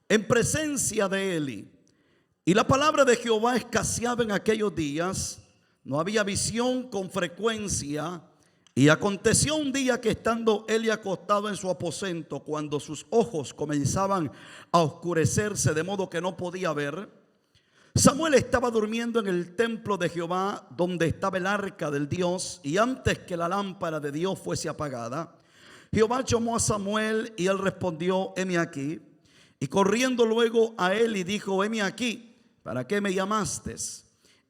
en presencia de Eli. Y la palabra de Jehová escaseaba en aquellos días, no había visión con frecuencia. Y aconteció un día que estando Eli acostado en su aposento, cuando sus ojos comenzaban a oscurecerse de modo que no podía ver, Samuel estaba durmiendo en el templo de Jehová, donde estaba el arca del Dios, y antes que la lámpara de Dios fuese apagada, Jehová llamó a Samuel y él respondió: heme aquí. Y corriendo luego a Eli dijo: heme aquí, ¿para qué me llamaste?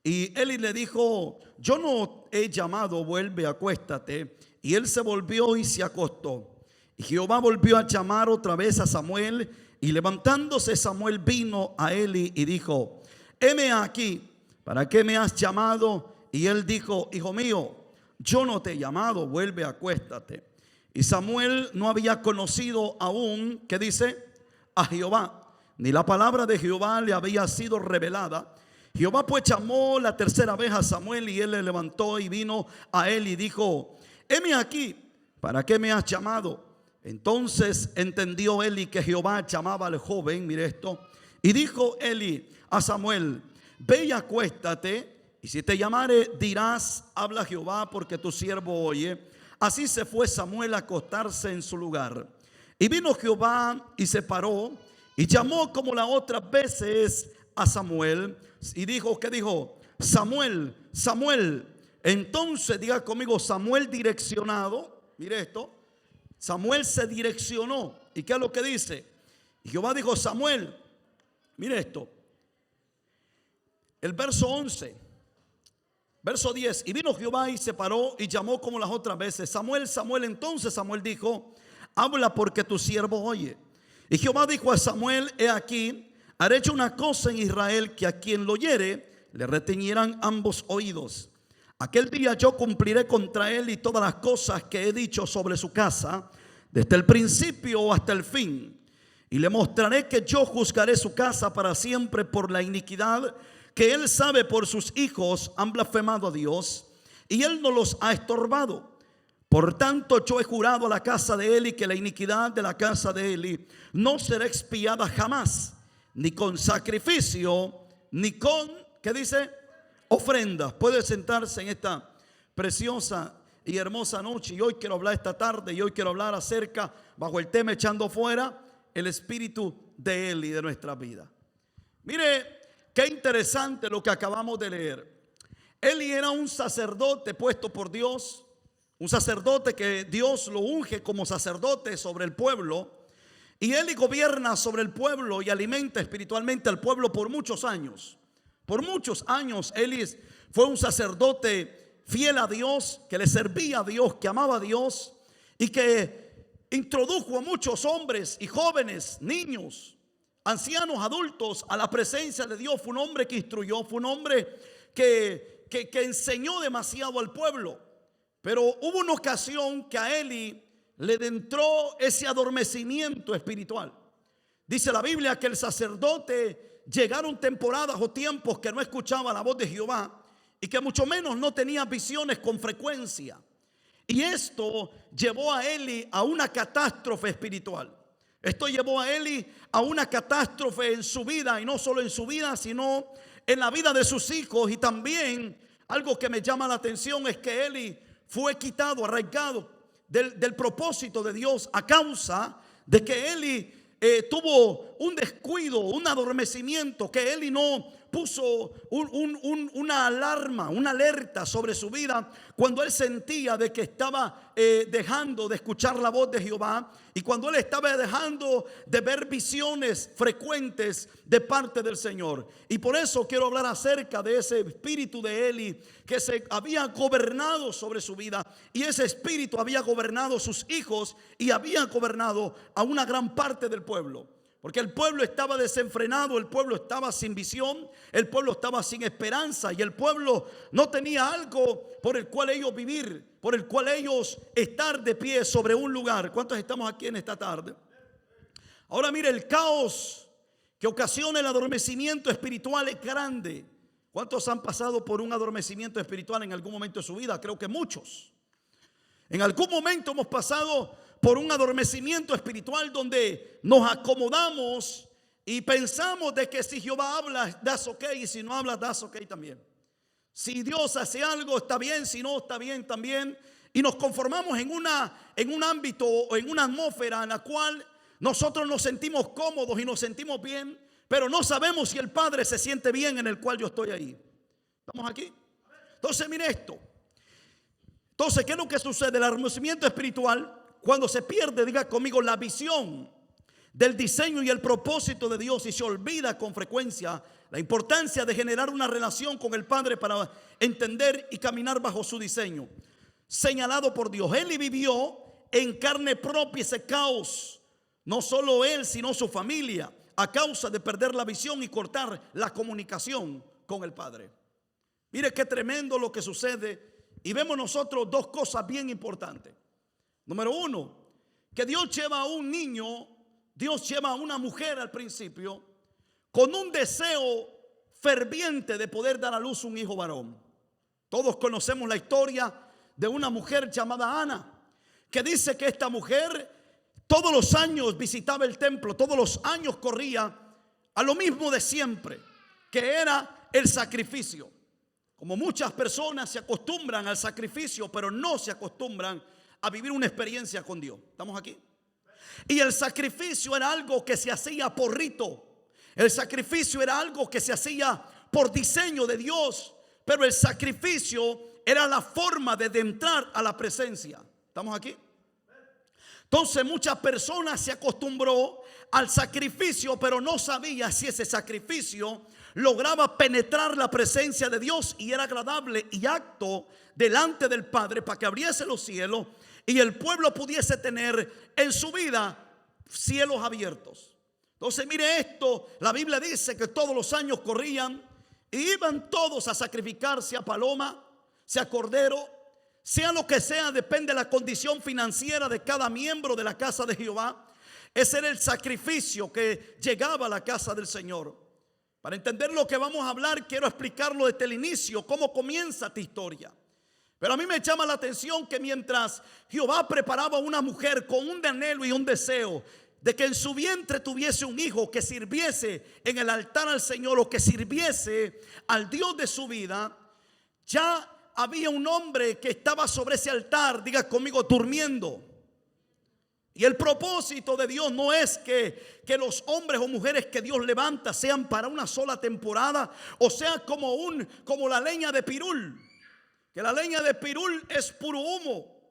Y Eli le dijo: yo no he llamado, vuelve, acuéstate. Y él se volvió y se acostó. Y Jehová volvió a llamar otra vez a Samuel, y levantándose Samuel vino a Eli y dijo: heme aquí, ¿para qué me has llamado? Y él dijo: hijo mío, yo no te he llamado, vuelve, acuéstate. Y Samuel no había conocido aún, ¿qué dice? A Jehová, ni la palabra de Jehová le había sido revelada. Jehová pues llamó la tercera vez a Samuel, y él le levantó y vino a él y dijo: heme aquí, ¿para qué me has llamado? Entonces entendió Eli que Jehová llamaba al joven, mire esto, y dijo Eli a Samuel: ve y acuéstate, y si te llamare dirás: habla Jehová, porque tu siervo oye. Así se fue Samuel a acostarse en su lugar. Y vino Jehová y se paró y llamó como las otras veces a Samuel y dijo, ¿qué dijo? Samuel, Samuel. Entonces diga conmigo: Samuel direccionado. Mire esto, Samuel se direccionó. ¿Y qué es lo que dice? Y Jehová dijo: Samuel, mire esto, el verso 11. Verso 10, y vino Jehová y se paró y llamó como las otras veces: Samuel, Samuel. Entonces Samuel dijo: habla, porque tu siervo oye. Y Jehová dijo a Samuel: he aquí, haré yo una cosa en Israel, que a quien lo oyere le retiñirán ambos oídos. Aquel día yo cumpliré contra él y todas las cosas que he dicho sobre su casa, desde el principio hasta el fin. Y le mostraré que yo juzgaré su casa para siempre por la iniquidad que él sabe por sus hijos han blasfemado a Dios, y él no los ha estorbado. Por tanto, yo he jurado a la casa de Eli que la iniquidad de la casa de Eli no será expiada jamás, ni con sacrificio, ni con, ¿qué dice? Ofrendas. Puede sentarse en esta preciosa y hermosa noche. Y hoy quiero hablar esta tarde, y hoy quiero hablar acerca, bajo el tema echando fuera el espíritu de Eli de nuestra vida. Mire, qué interesante lo que acabamos de leer. Eli era un sacerdote puesto por Dios, un sacerdote que Dios lo unge como sacerdote sobre el pueblo. Y Eli gobierna sobre el pueblo y alimenta espiritualmente al pueblo por muchos años. Por muchos años Eli fue un sacerdote fiel a Dios, que le servía a Dios, que amaba a Dios, y que introdujo a muchos hombres y jóvenes, niños, ancianos, adultos a la presencia de Dios. Fue un hombre que instruyó, fue un hombre que enseñó demasiado al pueblo. Pero hubo una ocasión que a Eli le entró ese adormecimiento espiritual. Dice la Biblia que el sacerdote, llegaron temporadas o tiempos que no escuchaba la voz de Jehová, y que mucho menos no tenía visiones con frecuencia. Y esto llevó a Eli a una catástrofe espiritual. Esto llevó a Eli a una catástrofe en su vida, y no solo en su vida, sino en la vida de sus hijos. Y también algo que me llama la atención es que Eli fue quitado, arraigado del propósito de Dios, a causa de que Eli tuvo un descuido, un adormecimiento, que Eli no puso una alarma, una alerta sobre su vida cuando él sentía de que estaba dejando de escuchar la voz de Jehová, y cuando él estaba dejando de ver visiones frecuentes de parte del Señor. Y por eso quiero hablar acerca de ese espíritu de Eli que se había gobernado sobre su vida, y ese espíritu había gobernado sus hijos y había gobernado a una gran parte del pueblo. Porque el pueblo estaba desenfrenado, el pueblo estaba sin visión, el pueblo estaba sin esperanza, y el pueblo no tenía algo por el cual ellos vivir, por el cual ellos estar de pie sobre un lugar. ¿Cuántos estamos aquí en esta tarde? Ahora mire, el caos que ocasiona el adormecimiento espiritual es grande. ¿Cuántos han pasado por un adormecimiento espiritual en algún momento de su vida? Creo que muchos. En algún momento hemos pasado por un adormecimiento espiritual donde nos acomodamos Y pensamos de que si Jehová habla, that's okay, y si no habla, that's okay también. Si Dios hace algo, está bien, si no, está bien también. Y nos conformamos en un ámbito o en una atmósfera en la cual nosotros nos sentimos cómodos y nos sentimos bien, pero no sabemos si el Padre se siente bien en el cual yo estoy ahí. ¿Estamos aquí? Entonces, mire esto. Entonces, ¿qué es lo que sucede? El adormecimiento espiritual, cuando se pierde, diga conmigo, la visión del diseño y el propósito de Dios, y se olvida con frecuencia la importancia de generar una relación con el Padre para entender y caminar bajo su diseño señalado por Dios. Eli vivió en carne propia ese caos, no solo él, sino su familia, a causa de perder la visión y cortar la comunicación con el Padre. Mire qué tremendo lo que sucede. Y vemos nosotros dos cosas bien importantes. Número uno, que Dios lleva a un niño, Dios lleva a una mujer al principio con un deseo ferviente de poder dar a luz un hijo varón. Todos conocemos la historia de una mujer llamada Ana, que dice que esta mujer todos los años visitaba el templo, todos los años corría a lo mismo de siempre, que era el sacrificio. Como muchas personas se acostumbran al sacrificio, pero no se acostumbran a vivir una experiencia con Dios. ¿Estamos aquí? Y el sacrificio era algo que se hacía por rito. El sacrificio era algo que se hacía por diseño de Dios. Pero el sacrificio era la forma de entrar a la presencia. ¿Estamos aquí? Entonces muchas personas se acostumbró al sacrificio, pero no sabía si ese sacrificio lograba penetrar la presencia de Dios y era agradable y apto delante del Padre para que abriese los cielos y el pueblo pudiese tener en su vida cielos abiertos. Entonces mire esto, la Biblia dice que todos los años corrían y iban todos a sacrificar, sea paloma, sea cordero, sea lo que sea, depende de la condición financiera de cada miembro de la casa de Jehová. Ese era el sacrificio que llegaba a la casa del Señor. Para entender lo que vamos a hablar, quiero explicarlo desde el inicio, cómo comienza esta historia. Pero a mí me llama la atención que mientras Jehová preparaba a una mujer con un anhelo y un deseo de que en su vientre tuviese un hijo que sirviese en el altar al Señor o que sirviese al Dios de su vida, ya había un hombre que estaba sobre ese altar, diga conmigo, durmiendo. Y el propósito de Dios no es que los hombres o mujeres que Dios levanta sean para una sola temporada, o sea como la leña de pirul, que la leña de pirul es puro humo.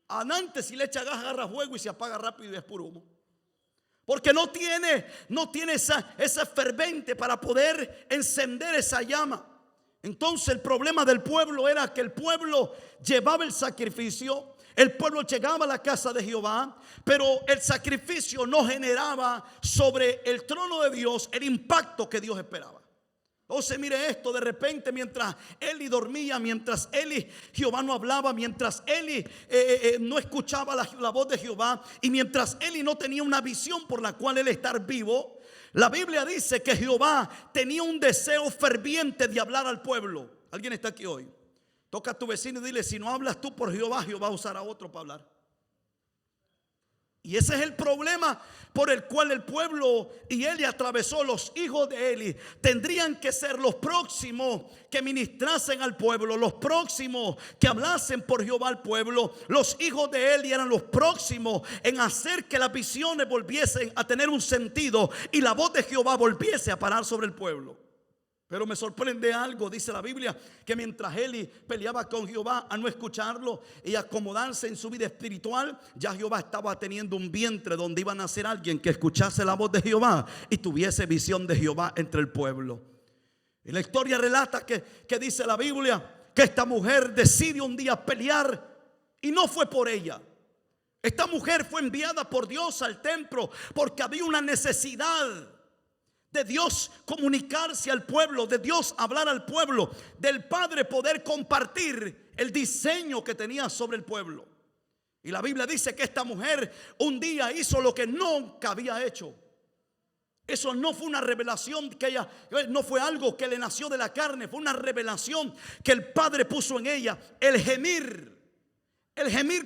Antes si le echa gas agarra fuego y se apaga rápido y es puro humo. Porque no tiene esa fervente para poder encender esa llama. Entonces el problema del pueblo era que el pueblo llevaba el sacrificio, el pueblo llegaba a la casa de Jehová, pero el sacrificio no generaba sobre el trono de Dios el impacto que Dios esperaba. Entonces mire esto, de repente mientras Eli dormía, mientras Jehová no hablaba, mientras Eli no escuchaba la voz de Jehová y mientras Eli no tenía una visión por la cual él estar vivo, la Biblia dice que Jehová tenía un deseo ferviente de hablar al pueblo. ¿Alguien está aquí hoy? Toca a tu vecino y dile, si no hablas tú por Jehová, Jehová usará a otro para hablar. Y ese es el problema por el cual el pueblo y Eli atravesó. Los hijos de Eli tendrían que ser los próximos que ministrasen al pueblo, los próximos que hablasen por Jehová al pueblo. Los hijos de Eli eran los próximos en hacer que las visiones volviesen a tener un sentido y la voz de Jehová volviese a parar sobre el pueblo. Pero me sorprende algo, dice la Biblia, que mientras Eli peleaba con Jehová a no escucharlo y acomodarse en su vida espiritual, ya Jehová estaba teniendo un vientre donde iba a nacer alguien que escuchase la voz de Jehová y tuviese visión de Jehová entre el pueblo. Y la historia relata que dice la Biblia que esta mujer decide un día pelear y no fue por ella. Esta mujer fue enviada por Dios al templo porque había una necesidad de Dios comunicarse al pueblo, de Dios hablar al pueblo, del Padre poder compartir el diseño que tenía sobre el pueblo. Y la Biblia dice que esta mujer un día hizo lo que nunca había hecho. Eso no fue una revelación que ella, no fue algo que le nació de la carne, fue una revelación que el Padre puso en ella, el gemir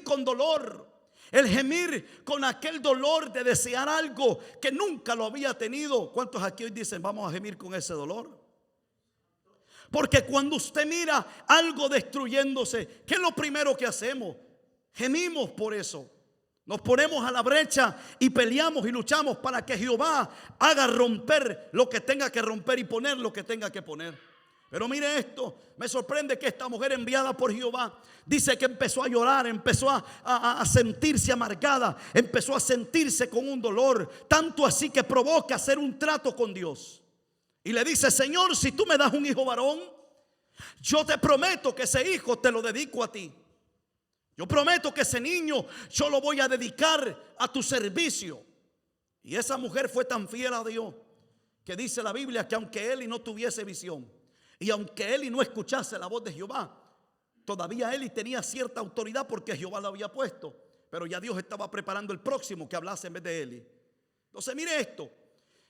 con dolor. El gemir con aquel dolor de desear algo que nunca lo había tenido. ¿Cuántos aquí hoy dicen vamos a gemir con ese dolor? Porque cuando usted mira algo destruyéndose, ¿qué es lo primero que hacemos? Gemimos por eso. Nos ponemos a la brecha y peleamos y luchamos para que Jehová haga romper lo que tenga que romper y poner lo que tenga que poner. Pero mire esto, me sorprende que esta mujer enviada por Jehová dice que empezó a llorar, empezó a sentirse amargada, empezó a sentirse con un dolor, tanto así que provoca hacer un trato con Dios. Y le dice: Señor, si tú me das un hijo varón, yo te prometo que ese hijo te lo dedico a ti. Yo prometo que ese niño yo lo voy a dedicar a tu servicio. Y esa mujer fue tan fiel a Dios que dice la Biblia que aunque Eli no tuviese visión y aunque Eli no escuchase la voz de Jehová, todavía Eli tenía cierta autoridad porque Jehová lo había puesto. Pero ya Dios estaba preparando el próximo que hablase en vez de Eli. Entonces mire esto.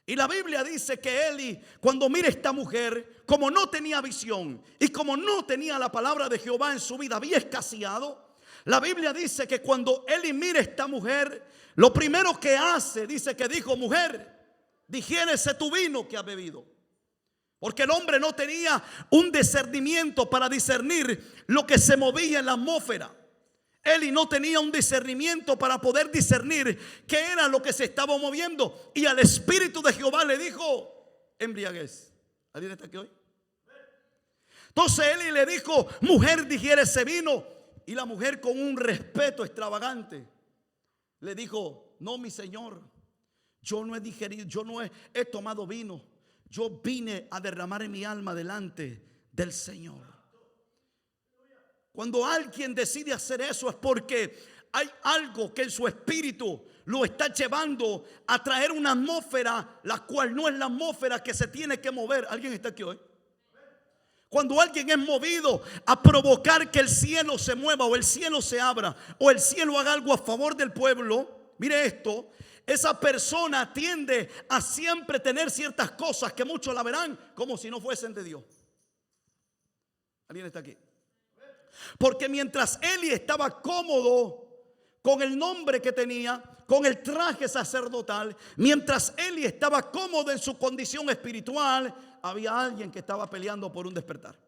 Y la Biblia dice que Eli, cuando mira a esta mujer, como no tenía visión y como no tenía la palabra de Jehová en su vida, había escaseado. La Biblia dice que cuando Eli mira a esta mujer, lo primero que hace, dice que dijo: mujer, digiérese tu vino que has bebido. Porque el hombre no tenía un discernimiento para discernir lo que se movía en la atmósfera. Eli no tenía un discernimiento para poder discernir qué era lo que se estaba moviendo. Y al Espíritu de Jehová le dijo: embriaguez. ¿Alguien está aquí hoy? Entonces Eli le dijo: mujer, digiere ese vino. Y la mujer, con un respeto extravagante, le dijo: no, mi señor, yo no he digerido, yo no he tomado vino. Yo vine a derramar mi alma delante del Señor. Cuando alguien decide hacer eso es porque hay algo que en su espíritu lo está llevando a traer una atmósfera, la cual no es la atmósfera que se tiene que mover. ¿Alguien está aquí hoy? Cuando alguien es movido a provocar que el cielo se mueva o el cielo se abra o el cielo haga algo a favor del pueblo, mire esto, esa persona tiende a siempre tener ciertas cosas que muchos la verán como si no fuesen de Dios. ¿Alguien está aquí? Porque mientras Eli estaba cómodo con el nombre que tenía, con el traje sacerdotal, mientras Eli estaba cómodo en su condición espiritual, había alguien que estaba peleando por un despertar.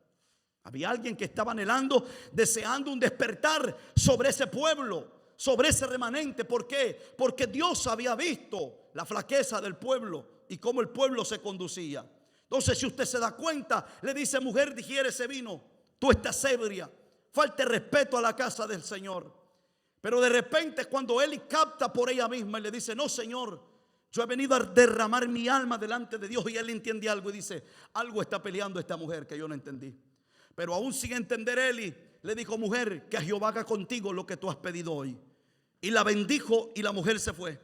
Había alguien que estaba anhelando, deseando un despertar sobre ese pueblo, sobre ese remanente. ¿Por qué? Porque Dios había visto la flaqueza del pueblo y cómo el pueblo se conducía. Entonces, si usted se da cuenta, le dice: mujer, digiere ese vino, tú estás ebria. Falte respeto a la casa del Señor. Pero de repente, cuando Eli capta por ella misma y le dice: no, Señor, yo he venido a derramar mi alma delante de Dios. Y él entiende algo y dice: algo está peleando esta mujer que yo no entendí. Pero aún sin entender, Eli le dijo: mujer, que Jehová haga contigo lo que tú has pedido hoy. Y la bendijo y la mujer se fue.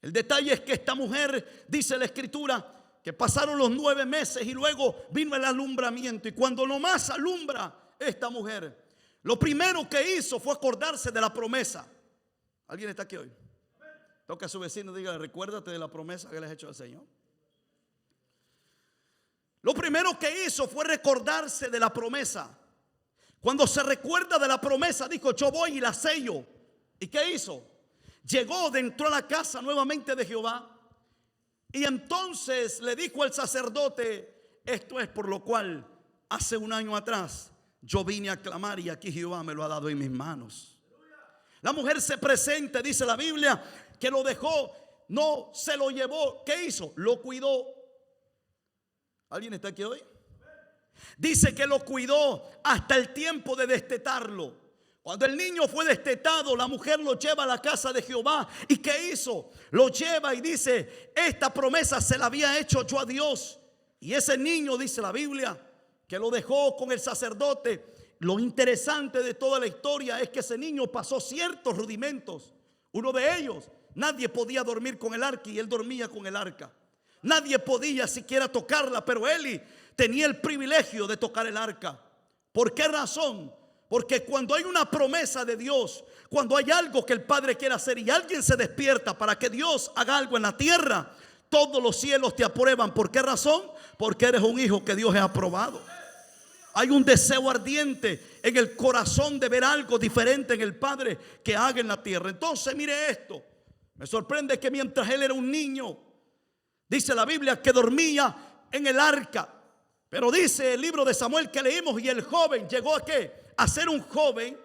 El detalle es que esta mujer, dice la escritura, que pasaron los 9 meses y luego vino el alumbramiento. Y cuando nomás alumbra esta mujer, lo primero que hizo fue acordarse de la promesa. ¿Alguien está aquí hoy? Toca a su vecino y dígale: recuérdate de la promesa que le has hecho al Señor. Lo primero que hizo fue recordarse de la promesa. Cuando se recuerda de la promesa, dijo: yo voy y la sello. ¿Y qué hizo? Llegó, entró a la casa nuevamente de Jehová. Y entonces le dijo al sacerdote: esto es por lo cual hace un año atrás yo vine a clamar y aquí Jehová me lo ha dado en mis manos. La mujer se presenta, dice la Biblia, que lo dejó, no se lo llevó. ¿Qué hizo? Lo cuidó. ¿Alguien está aquí hoy? Dice que lo cuidó hasta el tiempo de destetarlo. Cuando el niño fue destetado, la mujer lo lleva a la casa de Jehová. ¿Y qué hizo? Lo lleva y dice: esta promesa se la había hecho yo a Dios. Y ese niño, dice la Biblia, que lo dejó con el sacerdote. Lo interesante de toda la historia es que ese niño pasó ciertos rudimentos. Uno de ellos, nadie podía dormir con el arca y él dormía con el arca. Nadie podía siquiera tocarla, pero Eli tenía el privilegio de tocar el arca. ¿Por qué razón? Porque cuando hay una promesa de Dios, cuando hay algo que el Padre quiere hacer y alguien se despierta para que Dios haga algo en la tierra, todos los cielos te aprueban. ¿Por qué razón? Porque eres un hijo que Dios ha aprobado. Hay un deseo ardiente en el corazón de ver algo diferente en el Padre que haga en la tierra. Entonces mire esto. Me sorprende que mientras él era un niño, dice la Biblia que dormía en el arca. Pero dice el libro de Samuel que leímos, y el joven llegó a ¿qué? A ser un joven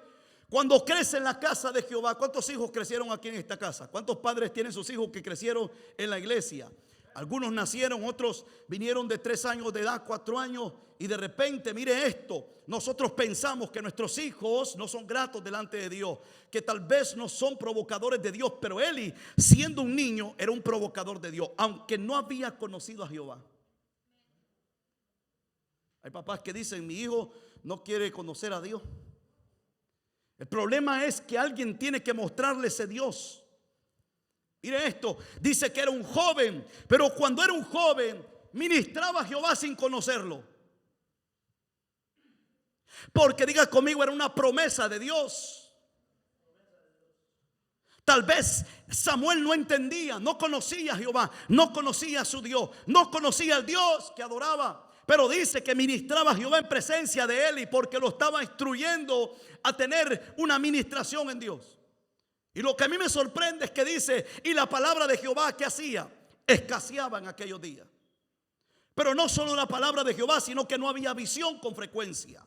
cuando crece en la casa de Jehová. ¿Cuántos hijos crecieron aquí en esta casa? ¿Cuántos padres tienen sus hijos que crecieron en la iglesia? Algunos nacieron, otros vinieron de 3 años de edad, 4 años. Y de repente, mire esto, nosotros pensamos que nuestros hijos no son gratos delante de Dios, que tal vez no son provocadores de Dios. Pero Eli, siendo un niño, era un provocador de Dios, aunque no había conocido a Jehová. Hay papás que dicen: mi hijo no quiere conocer a Dios. El problema es que alguien tiene que mostrarle ese Dios. Mire esto, dice que era un joven, pero cuando era un joven ministraba a Jehová sin conocerlo. Porque diga conmigo, era una promesa de Dios. Tal vez Samuel no entendía, no conocía a Jehová, no conocía a su Dios, no conocía al Dios que adoraba. Pero dice que ministraba a Jehová en presencia de él, y porque lo estaba instruyendo a tener una ministración en Dios. Y lo que a mí me sorprende es que dice: y la palabra de Jehová, ¿qué hacía? Escaseaba en aquellos días. Pero no solo la palabra de Jehová, sino que no había visión con frecuencia.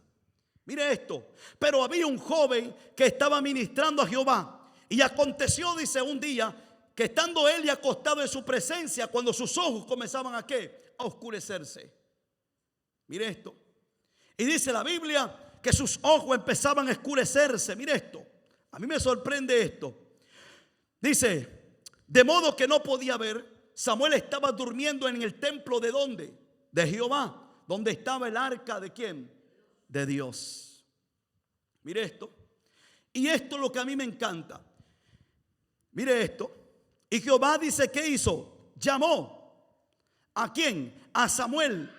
Mire esto, pero había un joven que estaba ministrando a Jehová. Y aconteció, dice, un día que estando él acostado en su presencia, cuando sus ojos comenzaban a ¿qué? A oscurecerse. Mire esto. Y dice la Biblia que sus ojos empezaban a oscurecerse. Mire esto. A mí me sorprende esto. Dice: de modo que no podía ver. Samuel estaba durmiendo en el templo ¿de dónde? De Jehová, donde estaba el arca ¿de quién? De Dios. Mire esto. Y esto es lo que a mí me encanta. Mire esto. Y Jehová dice, ¿qué hizo? Llamó. ¿A quién? A Samuel.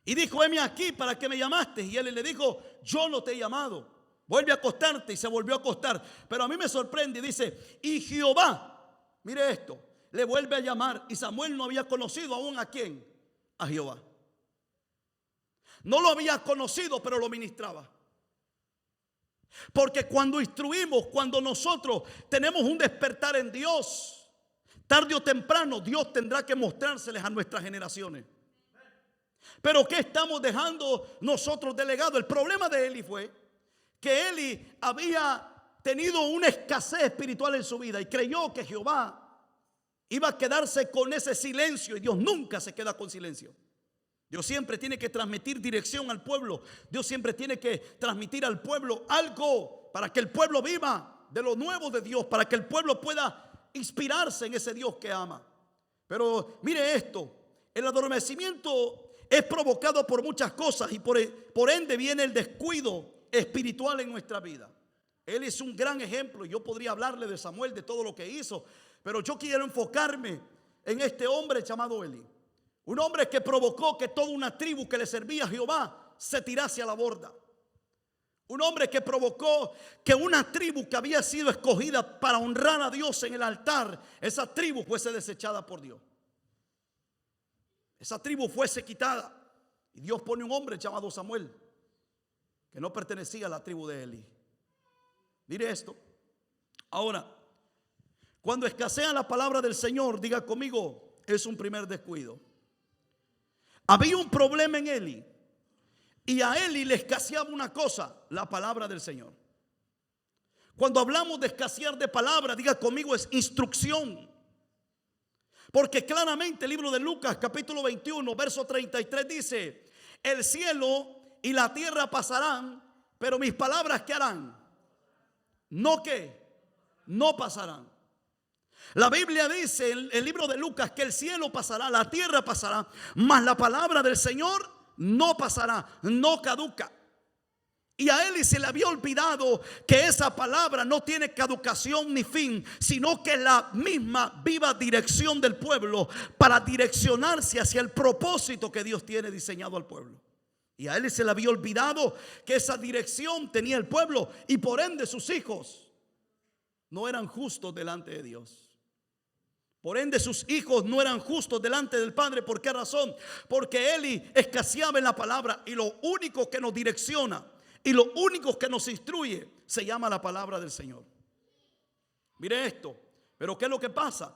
Y dijo: heme aquí, ¿para qué me llamaste? Y él le dijo: yo no te he llamado. Vuelve a acostarte. Y se volvió a acostar. Pero a mí me sorprende, dice: y Jehová, mire esto, le vuelve a llamar. Y Samuel no había conocido aún ¿a quién? A Jehová. No lo había conocido, pero lo ministraba. Porque cuando instruimos, cuando nosotros tenemos un despertar en Dios, tarde o temprano Dios tendrá que mostrárseles a nuestras generaciones. Pero ¿qué estamos dejando nosotros de legado? El problema de Eli fue que Eli había tenido una escasez espiritual en su vida y creyó que Jehová iba a quedarse con ese silencio. Y Dios nunca se queda con silencio. Dios siempre tiene que transmitir dirección al pueblo. Dios siempre tiene que transmitir al pueblo algo para que el pueblo viva de lo nuevo de Dios, para que el pueblo pueda inspirarse en ese Dios que ama. Pero mire esto, el adormecimiento es provocado por muchas cosas y por ende viene el descuido espiritual en nuestra vida. Él es un gran ejemplo. Yo podría hablarle de Samuel, de todo lo que hizo, pero yo quiero enfocarme en este hombre llamado Eli. Un hombre que provocó que toda una tribu que le servía a Jehová se tirase a la borda. Un hombre que provocó que una tribu que había sido escogida para honrar a Dios en el altar, esa tribu fuese desechada por Dios. Esa tribu fuese quitada. Y Dios pone un hombre llamado Samuel, que no pertenecía a la tribu de Eli. Mire esto. Ahora, cuando escasea la palabra del Señor, diga conmigo, es un primer descuido. Había un problema en Eli, y a Eli le escaseaba una cosa: la palabra del Señor. Cuando hablamos de escasear de palabra, diga conmigo, es instrucción. Porque claramente el libro de Lucas capítulo 21 verso 33 dice: el cielo y la tierra pasarán, pero mis palabras ¿qué harán? No ¿qué? No pasarán. La Biblia dice en el libro de Lucas que el cielo pasará, la tierra pasará, mas la palabra del Señor no pasará, no caduca. Y a Eli se le había olvidado que esa palabra no tiene caducación ni fin, sino que es la misma viva dirección del pueblo para direccionarse hacia el propósito que Dios tiene diseñado al pueblo. Y a Eli se le había olvidado que esa dirección tenía el pueblo, y por ende sus hijos no eran justos delante de Dios. Por ende sus hijos no eran justos delante del Padre. ¿Por qué razón? Porque Eli escaseaba en la palabra, y lo único que nos direcciona y lo único que nos instruye se llama la palabra del Señor. Mire esto. Pero ¿qué es lo que pasa?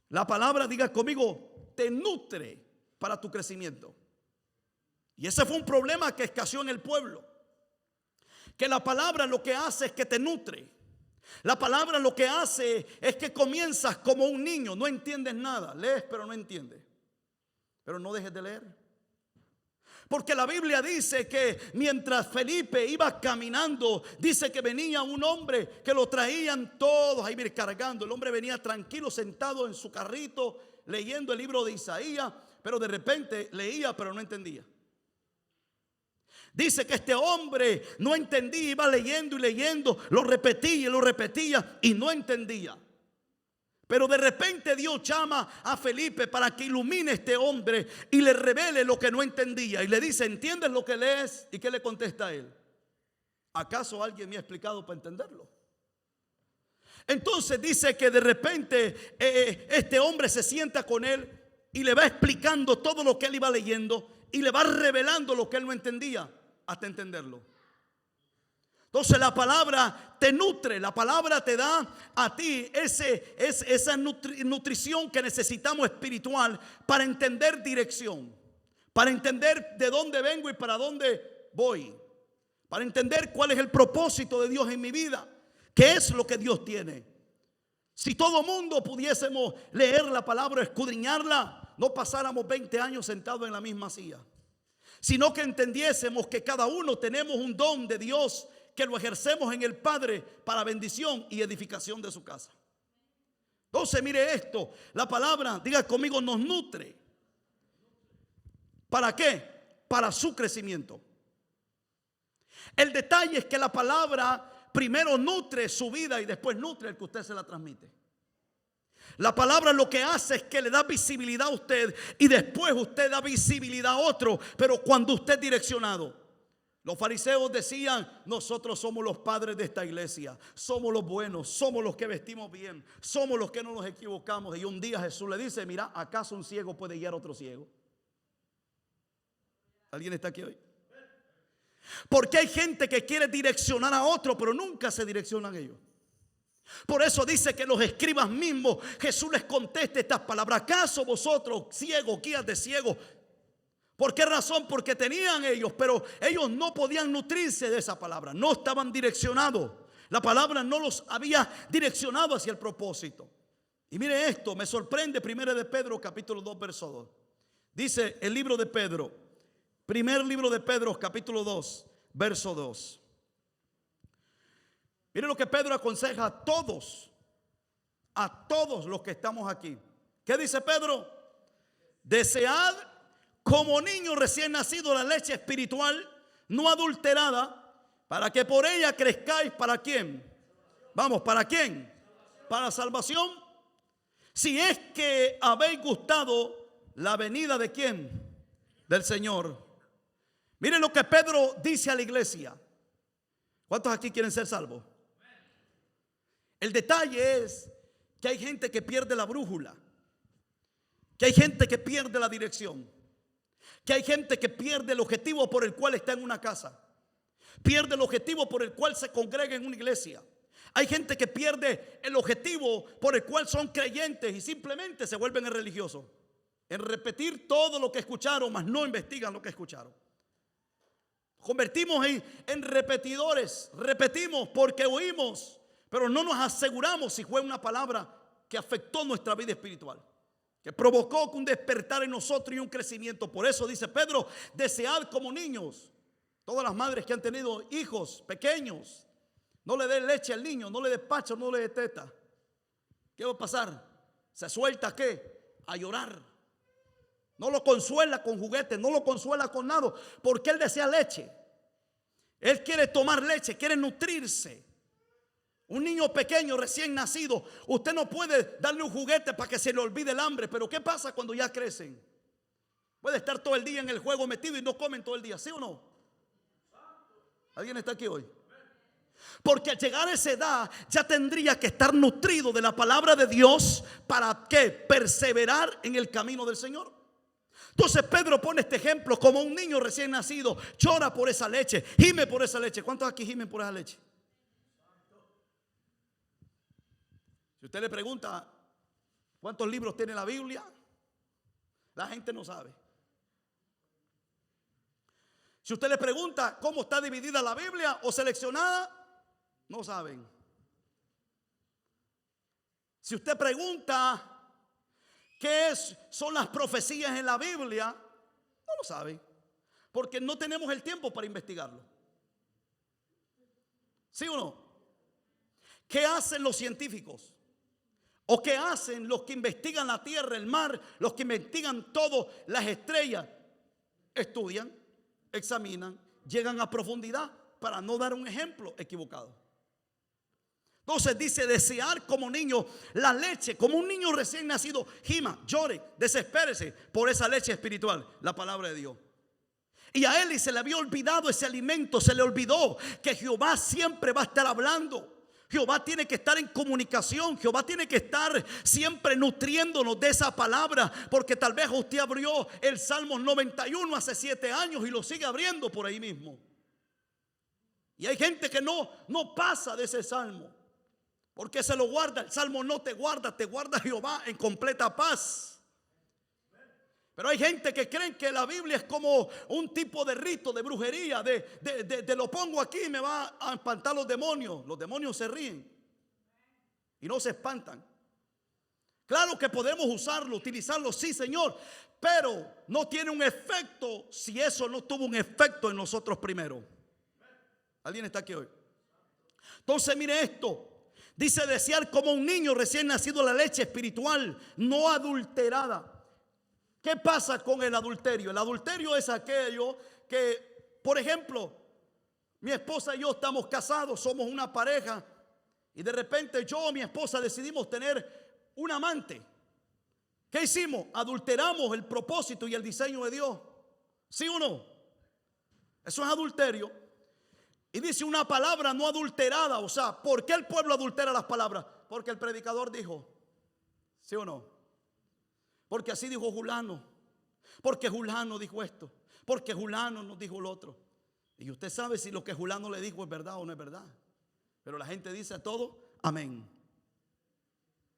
La palabra, diga conmigo, te nutre para tu crecimiento. Y ese fue un problema que escaseó en el pueblo. Que la palabra lo que hace es que te nutre. La palabra lo que hace es que comienzas como un niño, no entiendes nada, lees pero no entiendes. Pero no dejes de leer. Porque la Biblia dice que mientras Felipe iba caminando, dice que venía un hombre que lo traían todos ahí cargando. El hombre venía tranquilo, sentado en su carrito, leyendo el libro de Isaías, pero de repente leía pero no entendía. Dice que este hombre no entendía, iba leyendo y leyendo, lo repetía y no entendía. Pero de repente Dios llama a Felipe para que ilumine a este hombre y le revele lo que no entendía. Y le dice, ¿entiendes lo que lees? ¿Y qué le contesta a él? ¿Acaso alguien me ha explicado para entenderlo? Entonces dice que de repente este hombre se sienta con él y le va explicando todo lo que él iba leyendo y le va revelando lo que él no entendía hasta entenderlo. Entonces la palabra te nutre, la palabra te da a ti esa nutrición que necesitamos espiritual para entender dirección, para entender de dónde vengo y para dónde voy, para entender cuál es el propósito de Dios en mi vida, qué es lo que Dios tiene. Si todo mundo pudiésemos leer la palabra, escudriñarla, no pasáramos 20 años sentados en la misma silla, sino que entendiésemos que cada uno tenemos un don de Dios que lo ejercemos en el Padre para bendición y edificación de su casa. Entonces mire esto, la palabra, diga conmigo, nos nutre. ¿Para qué? Para su crecimiento. El detalle es que la palabra primero nutre su vida y después nutre el que usted se la transmite. La palabra lo que hace es que le da visibilidad a usted y después usted da visibilidad a otro, pero cuando usted es direccionado. Los fariseos decían, nosotros somos los padres de esta iglesia, somos los buenos, somos los que vestimos bien, somos los que no nos equivocamos. Y un día Jesús le dice, mira, ¿acaso un ciego puede guiar a otro ciego? ¿Alguien está aquí hoy? Porque hay gente que quiere direccionar a otro, pero nunca se direccionan ellos. Por eso dice que los escribas mismos, Jesús les contesta estas palabras. ¿Acaso vosotros, ciegos, guías de ciegos? ¿Por qué razón? Porque tenían ellos, pero ellos no podían nutrirse de esa palabra. No estaban direccionados. La palabra no los había direccionado hacia el propósito. Y mire esto, me sorprende 1 de Pedro capítulo 2 verso 2. Dice el libro de Pedro, primer libro de Pedro capítulo 2 verso 2. Mire lo que Pedro aconseja a todos los que estamos aquí. ¿Qué dice Pedro? Desead como niño recién nacido la leche espiritual no adulterada, para que por ella crezcáis. ¿Para quién? Vamos, ¿para quién? Para salvación. Si es que habéis gustado la venida de quién? Del Señor. Miren lo que Pedro dice a la iglesia. ¿Cuántos aquí quieren ser salvos? El detalle es que hay gente que pierde la brújula, que hay gente que pierde la dirección, que hay gente que pierde el objetivo por el cual está en una casa, pierde el objetivo por el cual se congrega en una iglesia. Hay gente que pierde el objetivo por el cual son creyentes y simplemente se vuelven religiosos, en repetir todo lo que escucharon, mas no investigan lo que escucharon. Convertimos en repetidores, repetimos porque oímos, pero no nos aseguramos si fue una palabra que afectó nuestra vida espiritual, que provocó un despertar en nosotros y un crecimiento. Por eso dice Pedro, desead como niños. Todas las madres que han tenido hijos pequeños, no le dé leche al niño, no le dé pacho, no le dé teta. ¿Qué va a pasar? ¿Se suelta qué? A llorar. No lo consuela con juguetes, no lo consuela con nada, porque él desea leche. Él quiere tomar leche, quiere nutrirse. Un niño pequeño recién nacido, usted no puede darle un juguete para que se le olvide el hambre. Pero ¿qué pasa cuando ya crecen? Puede estar todo el día en el juego metido y no comen todo el día, ¿sí o no? ¿Alguien está aquí hoy? Porque al llegar a esa edad ya tendría que estar nutrido de la palabra de Dios. ¿Para qué? Perseverar en el camino del Señor. Entonces Pedro pone este ejemplo como un niño recién nacido. Llora por esa leche, gime por esa leche. ¿Cuántos aquí gimen por esa leche? Si usted le pregunta cuántos libros tiene la Biblia, la gente no sabe. Si usted le pregunta cómo está dividida la Biblia o seleccionada, no saben. Si usted pregunta qué son las profecías en la Biblia, no lo sabe, porque no tenemos el tiempo para investigarlo. ¿Sí o no? ¿Qué hacen los científicos? ¿O qué hacen los que investigan la tierra, el mar, los que investigan todo, las estrellas? Estudian, examinan, llegan a profundidad para no dar un ejemplo equivocado. Entonces dice: desear como niño la leche, como un niño recién nacido, gima, llore, desespérese por esa leche espiritual, la palabra de Dios. Y a Eli se le había olvidado ese alimento, se le olvidó que Jehová siempre va a estar hablando. Jehová tiene que estar en comunicación. Jehová tiene que estar siempre nutriéndonos de esa palabra. Porque tal vez usted abrió el Salmo 91 hace 7 años y lo sigue abriendo por ahí mismo. Y hay gente que no pasa de ese salmo, porque se lo guarda. El salmo no te guarda, te guarda Jehová en completa paz. Pero hay gente que creen que la Biblia es como un tipo de rito, de brujería, de lo pongo aquí y me va a espantar los demonios. Los demonios se ríen y no se espantan. Claro que podemos usarlo, utilizarlo, sí, Señor, pero no tiene un efecto si eso no tuvo un efecto en nosotros primero. ¿Alguien está aquí hoy? Entonces mire esto. Dice: desear como un niño recién nacido la leche espiritual, no adulterada. ¿Qué pasa con el adulterio? El adulterio es aquello que, por ejemplo, mi esposa y yo estamos casados, somos una pareja, y de repente yo o mi esposa decidimos tener un amante. ¿Qué hicimos? Adulteramos el propósito y el diseño de Dios. ¿Sí o no? Eso es adulterio. Y dice una palabra no adulterada. O sea, ¿por qué el pueblo adultera las palabras? Porque el predicador dijo. ¿Sí o no? Porque así dijo Julano. Porque Julano dijo esto. Porque Julano nos dijo lo otro. Y usted sabe si lo que Julano le dijo es verdad o no es verdad. Pero la gente dice a todo amén.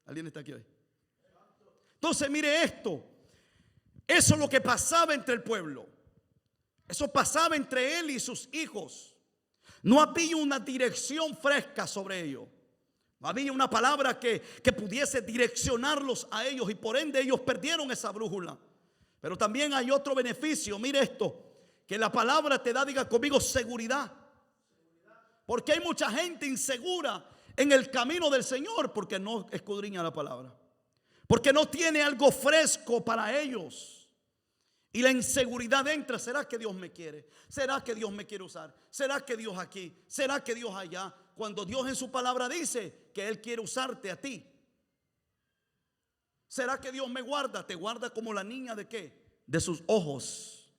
¿Alguien está aquí hoy? Entonces mire esto. Eso es lo que pasaba entre el pueblo. Eso pasaba entre él y sus hijos. No había una dirección fresca sobre ellos. No había una palabra que pudiese direccionarlos a ellos. Y por ende ellos perdieron esa brújula. Pero también hay otro beneficio. Mire esto. Que la palabra te da, diga conmigo, seguridad. Porque hay mucha gente insegura en el camino del Señor porque no escudriña la palabra. Porque no tiene algo fresco para ellos. Y la inseguridad entra. ¿Será que Dios me quiere? ¿Será que Dios me quiere usar? ¿Será que Dios aquí? ¿Será que Dios allá? Cuando Dios en su palabra dice que Él quiere usarte a ti. ¿Será que Dios me guarda? Te guarda como la niña de ¿qué? De sus ojos.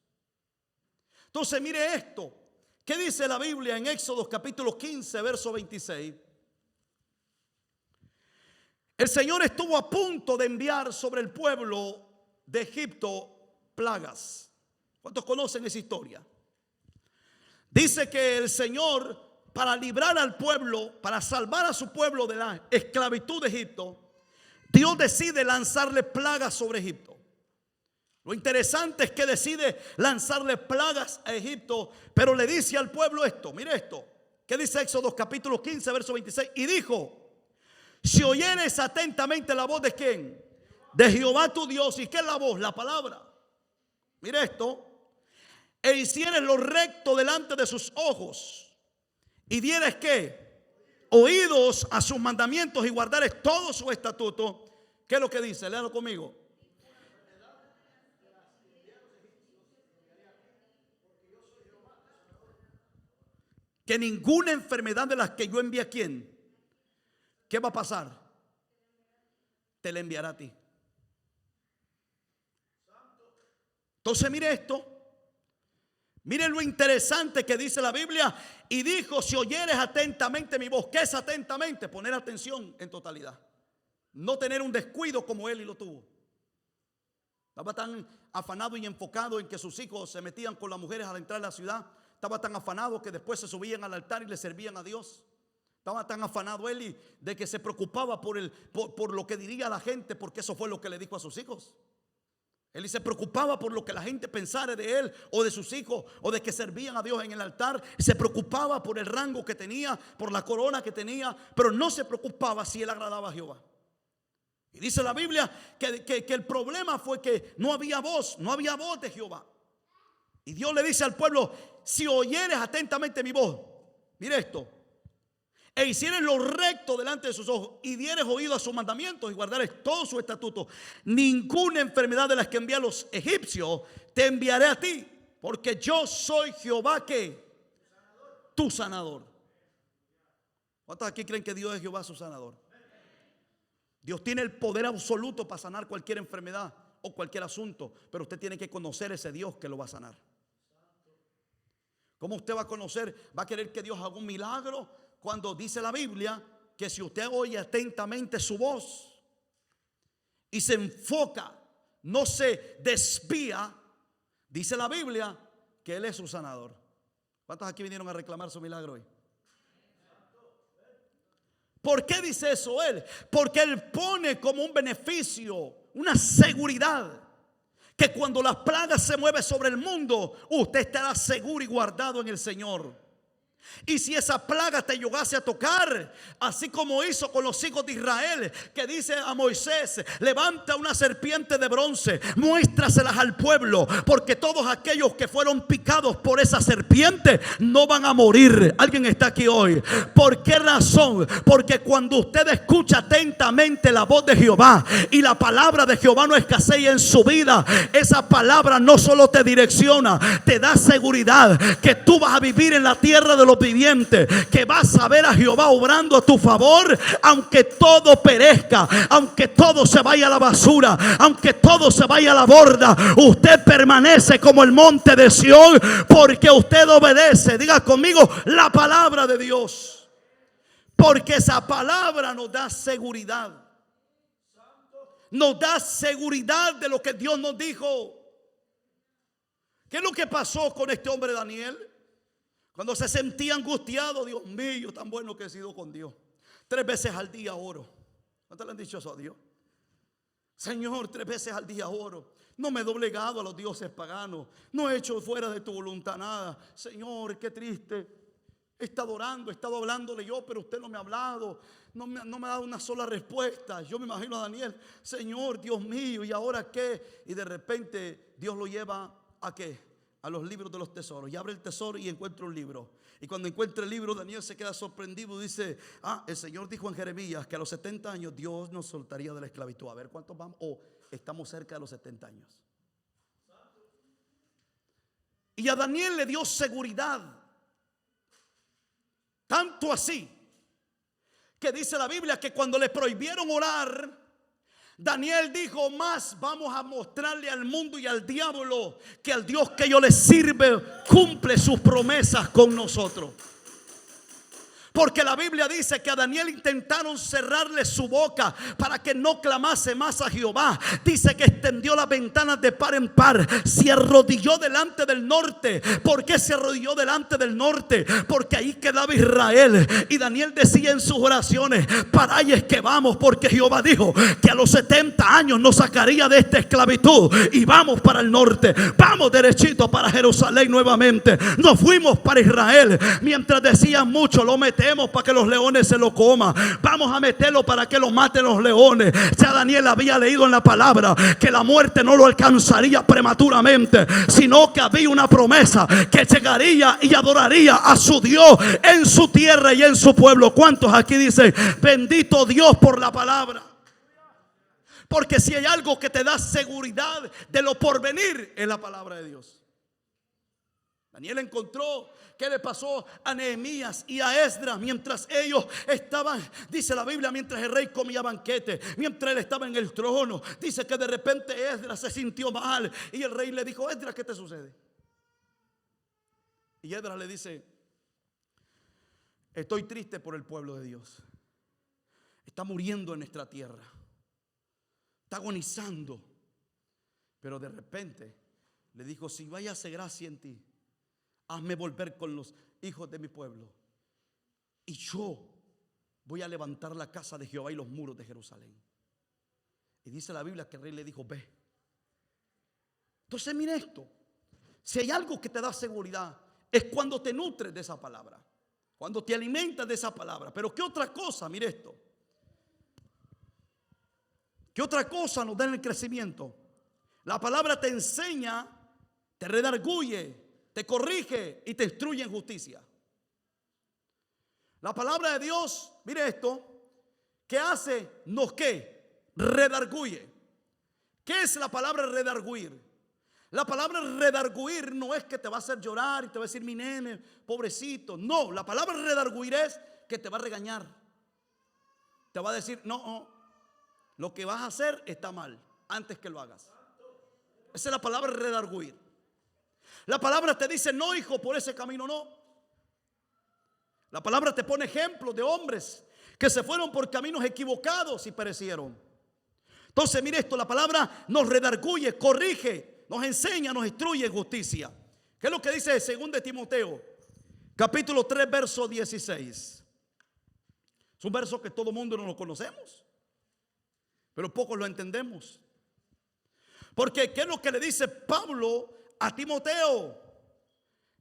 Entonces mire esto. ¿Qué dice la Biblia en Éxodo capítulo 15 verso 26? El Señor estuvo a punto de enviar sobre el pueblo de Egipto plagas. ¿Cuántos conocen esa historia? Dice que el Señor, para librar al pueblo, para salvar a su pueblo de la esclavitud de Egipto, Dios decide lanzarle plagas sobre Egipto. Lo interesante es que decide lanzarle plagas a Egipto, pero le dice al pueblo esto. Mire esto. ¿Qué dice Éxodo capítulo 15 verso 26? Y dijo: si oyeres atentamente la voz de ¿quién? De Jehová tu Dios. ¿Y qué es la voz? La palabra. Mire esto. E hicieres lo recto delante de sus ojos, y dieres ¿qué? Oídos a sus mandamientos y guardares todos sus estatutos. ¿Qué es lo que dice? Léalo conmigo. Que ninguna enfermedad de las que yo envíe a ¿quién? ¿Qué va a pasar? Te la enviará a ti. Entonces mire esto. Miren lo interesante que dice la Biblia. Y dijo: si oyeres atentamente mi voz. ¿Qué es atentamente? Poner atención en totalidad. No tener un descuido como Eli lo tuvo. Estaba tan afanado y enfocado en que sus hijos se metían con las mujeres al entrar a la ciudad. Estaba tan afanado que después se subían al altar y le servían a Dios. Estaba tan afanado Eli de que se preocupaba por lo que diría la gente, porque eso fue lo que le dijo a sus hijos. Eli se preocupaba por lo que la gente pensara de él o de sus hijos, o de que servían a Dios en el altar. Se preocupaba por el rango que tenía, por la corona que tenía, pero no se preocupaba si él agradaba a Jehová. Y dice la Biblia que el problema fue que no había voz de Jehová. Y Dios le dice al pueblo: si oyeres atentamente mi voz, mire esto, e hicieres lo recto delante de sus ojos, y dieres oído a sus mandamientos, y guardares todos sus estatutos, ninguna enfermedad de las que envié a los egipcios te enviaré a ti, porque yo soy Jehová, que tu sanador. ¿Cuántos aquí creen que Dios es Jehová su sanador? Dios tiene el poder absoluto para sanar cualquier enfermedad o cualquier asunto, pero usted tiene que conocer ese Dios que lo va a sanar. ¿Cómo usted va a conocer? ¿Va a querer que Dios haga un milagro? Cuando dice la Biblia que si usted oye atentamente su voz y se enfoca, no se desvía, dice la Biblia que Él es su sanador. ¿Cuántos aquí vinieron a reclamar su milagro hoy? ¿Por qué dice eso Él? Porque Él pone como un beneficio, una seguridad, que cuando las plagas se mueven sobre el mundo, usted estará seguro y guardado en el Señor. Y si esa plaga te llegase a tocar, así como hizo con los hijos de Israel, que dice a Moisés: levanta una serpiente de bronce, muéstraselas al pueblo, porque todos aquellos que fueron picados por esa serpiente no van a morir. Alguien está aquí hoy. ¿Por qué razón? Porque cuando usted escucha atentamente la voz de Jehová, y la palabra de Jehová no escasea en su vida, esa palabra no solo te direcciona, te da seguridad que tú vas a vivir en la tierra de los vivientes, que vas a ver a Jehová obrando a tu favor, aunque todo perezca, aunque todo se vaya a la basura, aunque todo se vaya a la borda. Usted permanece como el monte de Sión, porque usted obedece, diga conmigo, la palabra de Dios, porque esa palabra nos da seguridad. Nos da seguridad de lo que Dios nos dijo. ¿Qué es lo que pasó con este hombre Daniel? Cuando se sentía angustiado: Dios mío, tan bueno que he sido con Dios. 3 veces al día oro. ¿No te le han dicho eso a Dios? Señor, 3 veces al día oro. No me he doblegado a los dioses paganos. No he hecho fuera de tu voluntad nada. Señor, qué triste. He estado orando, he estado hablándole yo, pero usted no me ha hablado. No me ha dado una sola respuesta. Yo me imagino a Daniel: Señor, Dios mío, ¿y ahora qué? Y de repente Dios lo lleva ¿a qué? A los libros de los tesoros, y abre el tesoro y encuentra un libro. Y cuando encuentra el libro, Daniel se queda sorprendido y dice: el Señor dijo en Jeremías que a los 70 años Dios nos soltaría de la esclavitud. A ver, ¿cuántos vamos? Estamos cerca de los 70 años. Y a Daniel le dio seguridad, tanto así que dice la Biblia que cuando le prohibieron orar, Daniel dijo: más vamos a mostrarle al mundo y al diablo que al Dios que yo les sirve cumple sus promesas con nosotros. Porque la Biblia dice que a Daniel intentaron cerrarle su boca para que no clamase más a Jehová. Dice que extendió las ventanas de par en par, se arrodilló delante del norte. ¿Por qué se arrodilló delante del norte? Porque ahí quedaba Israel. Y Daniel decía en sus oraciones: para ahí es que vamos, porque Jehová dijo que a los 70 años nos sacaría de esta esclavitud. Y vamos para el norte, vamos derechito para Jerusalén nuevamente. Nos fuimos para Israel. Mientras decían mucho: lo metemos para que los leones se lo coman, vamos a meterlo para que lo maten los leones. Ya Daniel había leído en la palabra que la muerte no lo alcanzaría prematuramente, sino que había una promesa que llegaría y adoraría a su Dios en su tierra y en su pueblo. ¿Cuántos aquí dicen: bendito Dios por la palabra? Porque si hay algo que te da seguridad de lo porvenir, es la palabra de Dios. Daniel encontró qué le pasó a Nehemías y a Esdras mientras ellos estaban, dice la Biblia, mientras el rey comía banquete, mientras él estaba en el trono. Dice que de repente Esdras se sintió mal y el rey le dijo: Esdras, ¿qué te sucede? Y Esdras le dice: estoy triste por el pueblo de Dios. Está muriendo en nuestra tierra. Está agonizando. Pero de repente le dijo: si vaya a hacer gracia en ti, hazme volver con los hijos de mi pueblo, y yo voy a levantar la casa de Jehová y los muros de Jerusalén. Y dice la Biblia que el rey le dijo: ve. Entonces mire esto. Si hay algo que te da seguridad, es cuando te nutres de esa palabra, cuando te alimentas de esa palabra. Pero ¿qué otra cosa? Mire esto. ¿Qué otra cosa nos da en el crecimiento? La palabra te enseña, te redarguye, te corrige y te instruye en justicia. La palabra de Dios, mire esto, ¿qué hace? Nos ¿qué? Redarguye. ¿Qué es la palabra redarguir? La palabra redarguir no es que te va a hacer llorar y te va a decir: mi nene, pobrecito. No, la palabra redarguir es que te va a regañar. Te va a decir: no, lo que vas a hacer está mal, antes que lo hagas. Esa es la palabra redarguir. La palabra te dice: no, hijo, por ese camino no. La palabra te pone ejemplos de hombres que se fueron por caminos equivocados y perecieron. Entonces mire esto, la palabra nos redarguye, corrige, nos enseña, nos instruye en justicia. ¿Qué es lo que dice 2 Timoteo? Capítulo 3, verso 16. Es un verso que todo mundo no lo conocemos, pero pocos lo entendemos. Porque ¿qué es lo que le dice Pablo a Timoteo?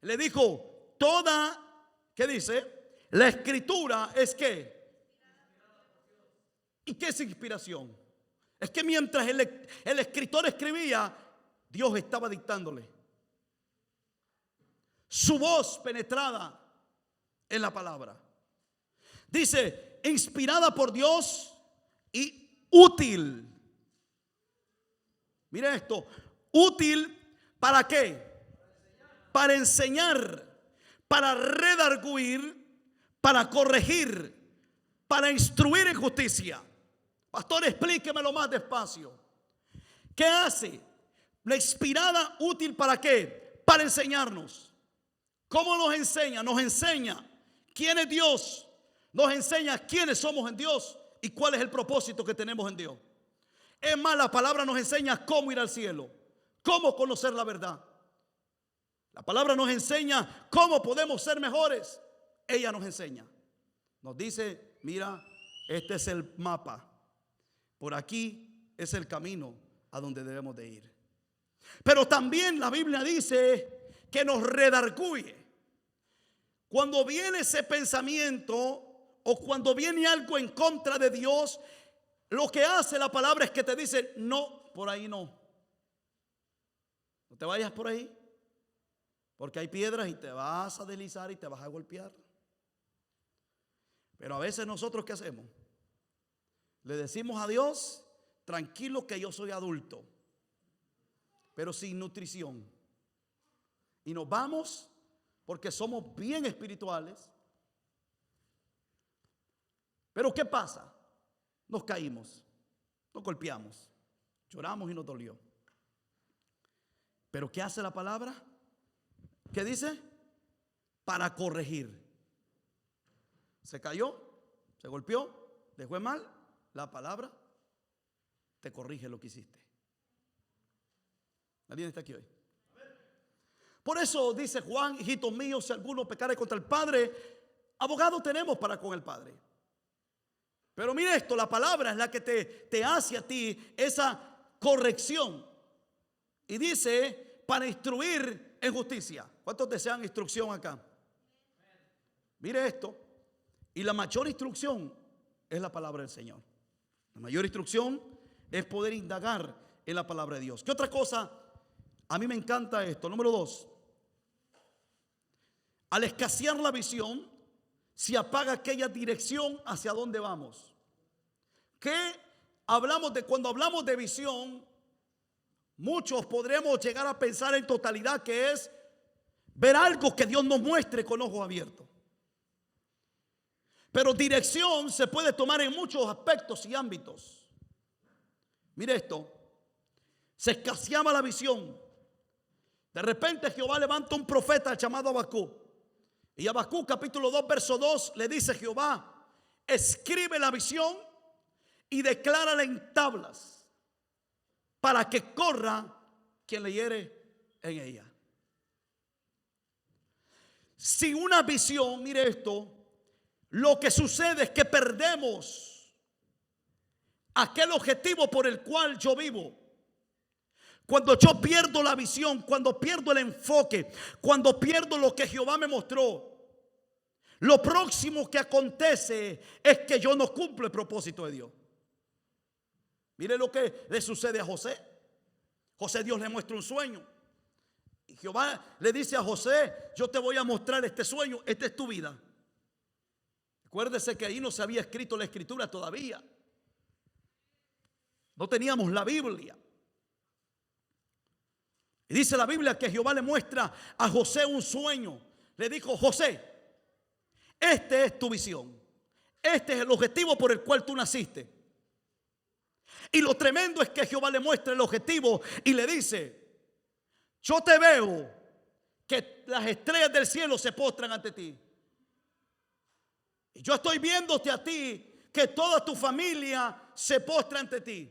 Le dijo: toda, ¿qué dice? La escritura es ¿qué? ¿Y qué es inspiración? Es que mientras el escritor escribía, Dios estaba dictándole su voz penetrada en la palabra. Dice: inspirada por Dios y útil. Mire esto, útil ¿para qué? Para enseñar, para redarguir, para corregir, para instruir en justicia. Pastor, explíquemelo más despacio. ¿Qué hace? La inspirada, útil ¿para qué? Para enseñarnos. ¿Cómo nos enseña? Nos enseña quién es Dios. Nos enseña quiénes somos en Dios y cuál es el propósito que tenemos en Dios. Es más, la palabra nos enseña cómo ir al cielo, cómo conocer la verdad. La palabra nos enseña cómo podemos ser mejores. Ella nos enseña. Nos dice: mira, este es el mapa. Por aquí es el camino a donde debemos de ir. Pero también la Biblia dice que nos redarguye. Cuando viene ese pensamiento o cuando viene algo en contra de Dios, lo que hace la palabra es que te dice: no, por ahí no. No te vayas por ahí, porque hay piedras y te vas a deslizar y te vas a golpear. Pero a veces nosotros, ¿qué hacemos? Le decimos a Dios: tranquilo que yo soy adulto, pero sin nutrición. Y nos vamos porque somos bien espirituales. Pero ¿qué pasa? Nos caímos, nos golpeamos, lloramos y nos dolió. Pero ¿qué hace la palabra? ¿Qué dice? Para corregir. Se cayó, se golpeó, le fue mal. La palabra te corrige lo que hiciste. ¿Alguien está aquí hoy? Por eso dice Juan: hijitos míos, si alguno pecare contra el Padre, abogado tenemos para con el Padre. Pero mire esto, la palabra es la que te hace a ti esa corrección. Y dice: para instruir en justicia. ¿Cuántos desean instrucción acá? Mire esto. Y la mayor instrucción es la palabra del Señor. La mayor instrucción es poder indagar en la palabra de Dios. ¿Qué otra cosa? A mí me encanta esto. Número 2. Al escasear la visión, se apaga aquella dirección hacia donde vamos. ¿Qué hablamos de? Cuando hablamos de visión, muchos podremos llegar a pensar en totalidad que es ver algo que Dios nos muestre con ojos abiertos. Pero dirección se puede tomar en muchos aspectos y ámbitos. Mire esto: se escaseaba la visión. De repente Jehová levanta un profeta llamado Habacuc. Y Habacuc capítulo 2 verso 2 le dice Jehová: escribe la visión y declárala en tablas, para que corra quien leyere en ella. Sin una visión, mire esto, lo que sucede es que perdemos aquel objetivo por el cual yo vivo. Cuando yo pierdo la visión, cuando pierdo el enfoque, cuando pierdo lo que Jehová me mostró, lo próximo que acontece es que yo no cumplo el propósito de Dios. Mire lo que le sucede a José. José, Dios le muestra un sueño. Y Jehová le dice a José: yo te voy a mostrar este sueño, esta es tu vida. Acuérdese que ahí no se había escrito la escritura todavía. No teníamos la Biblia. Y dice la Biblia que Jehová le muestra a José un sueño. Le dijo: José, esta es tu visión. Este es el objetivo por el cual tú naciste. Y lo tremendo es que Jehová le muestra el objetivo y le dice: yo te veo que las estrellas del cielo se postran ante ti. Y yo estoy viéndote a ti, que toda tu familia se postra ante ti.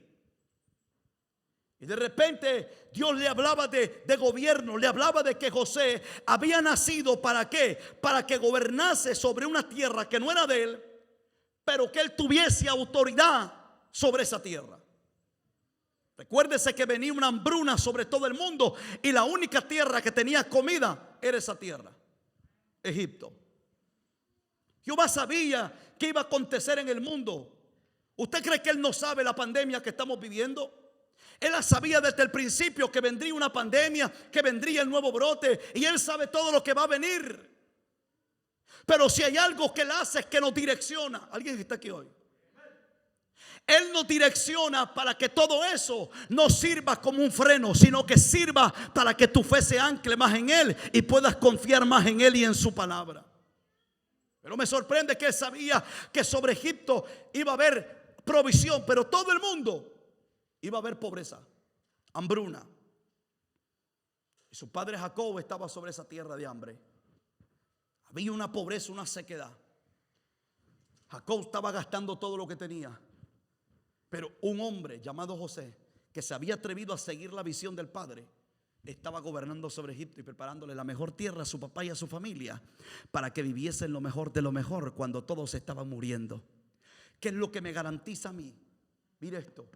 Y de repente Dios le hablaba de gobierno, le hablaba de que José había nacido ¿para qué? Para que gobernase sobre una tierra que no era de él, pero que él tuviese autoridad sobre esa tierra. Recuérdese que venía una hambruna sobre todo el mundo y la única tierra que tenía comida era esa tierra, Egipto. Jehová sabía que iba a acontecer en el mundo. ¿Usted cree que él no sabe la pandemia que estamos viviendo? Él la sabía desde el principio, que vendría una pandemia, que vendría el nuevo brote, y él sabe todo lo que va a venir. Pero si hay algo que él hace es que nos direcciona. ¿Alguien que está aquí hoy? Él nos direcciona para que todo eso no sirva como un freno, sino que sirva para que tu fe se ancle más en él y puedas confiar más en él y en su palabra. Pero me sorprende que él sabía que sobre Egipto iba a haber provisión, pero todo el mundo iba a haber pobreza, hambruna. Y su padre Jacob estaba sobre esa tierra de hambre. Había una pobreza, una sequedad. Jacob estaba gastando todo lo que tenía. Pero un hombre llamado José, que se había atrevido a seguir la visión del padre, estaba gobernando sobre Egipto y preparándole la mejor tierra a su papá y a su familia, para que viviesen lo mejor de lo mejor cuando todos estaban muriendo. ¿Qué es lo que me garantiza a mí? Mire esto,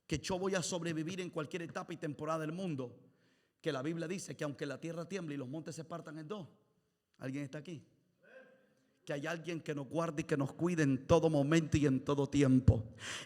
que yo voy a sobrevivir en cualquier etapa y temporada del mundo. Que la Biblia dice que aunque la tierra tiemble y los montes se partan en dos. ¿Alguien está aquí? Que hay alguien que nos guarde y que nos cuide en todo momento y en todo tiempo.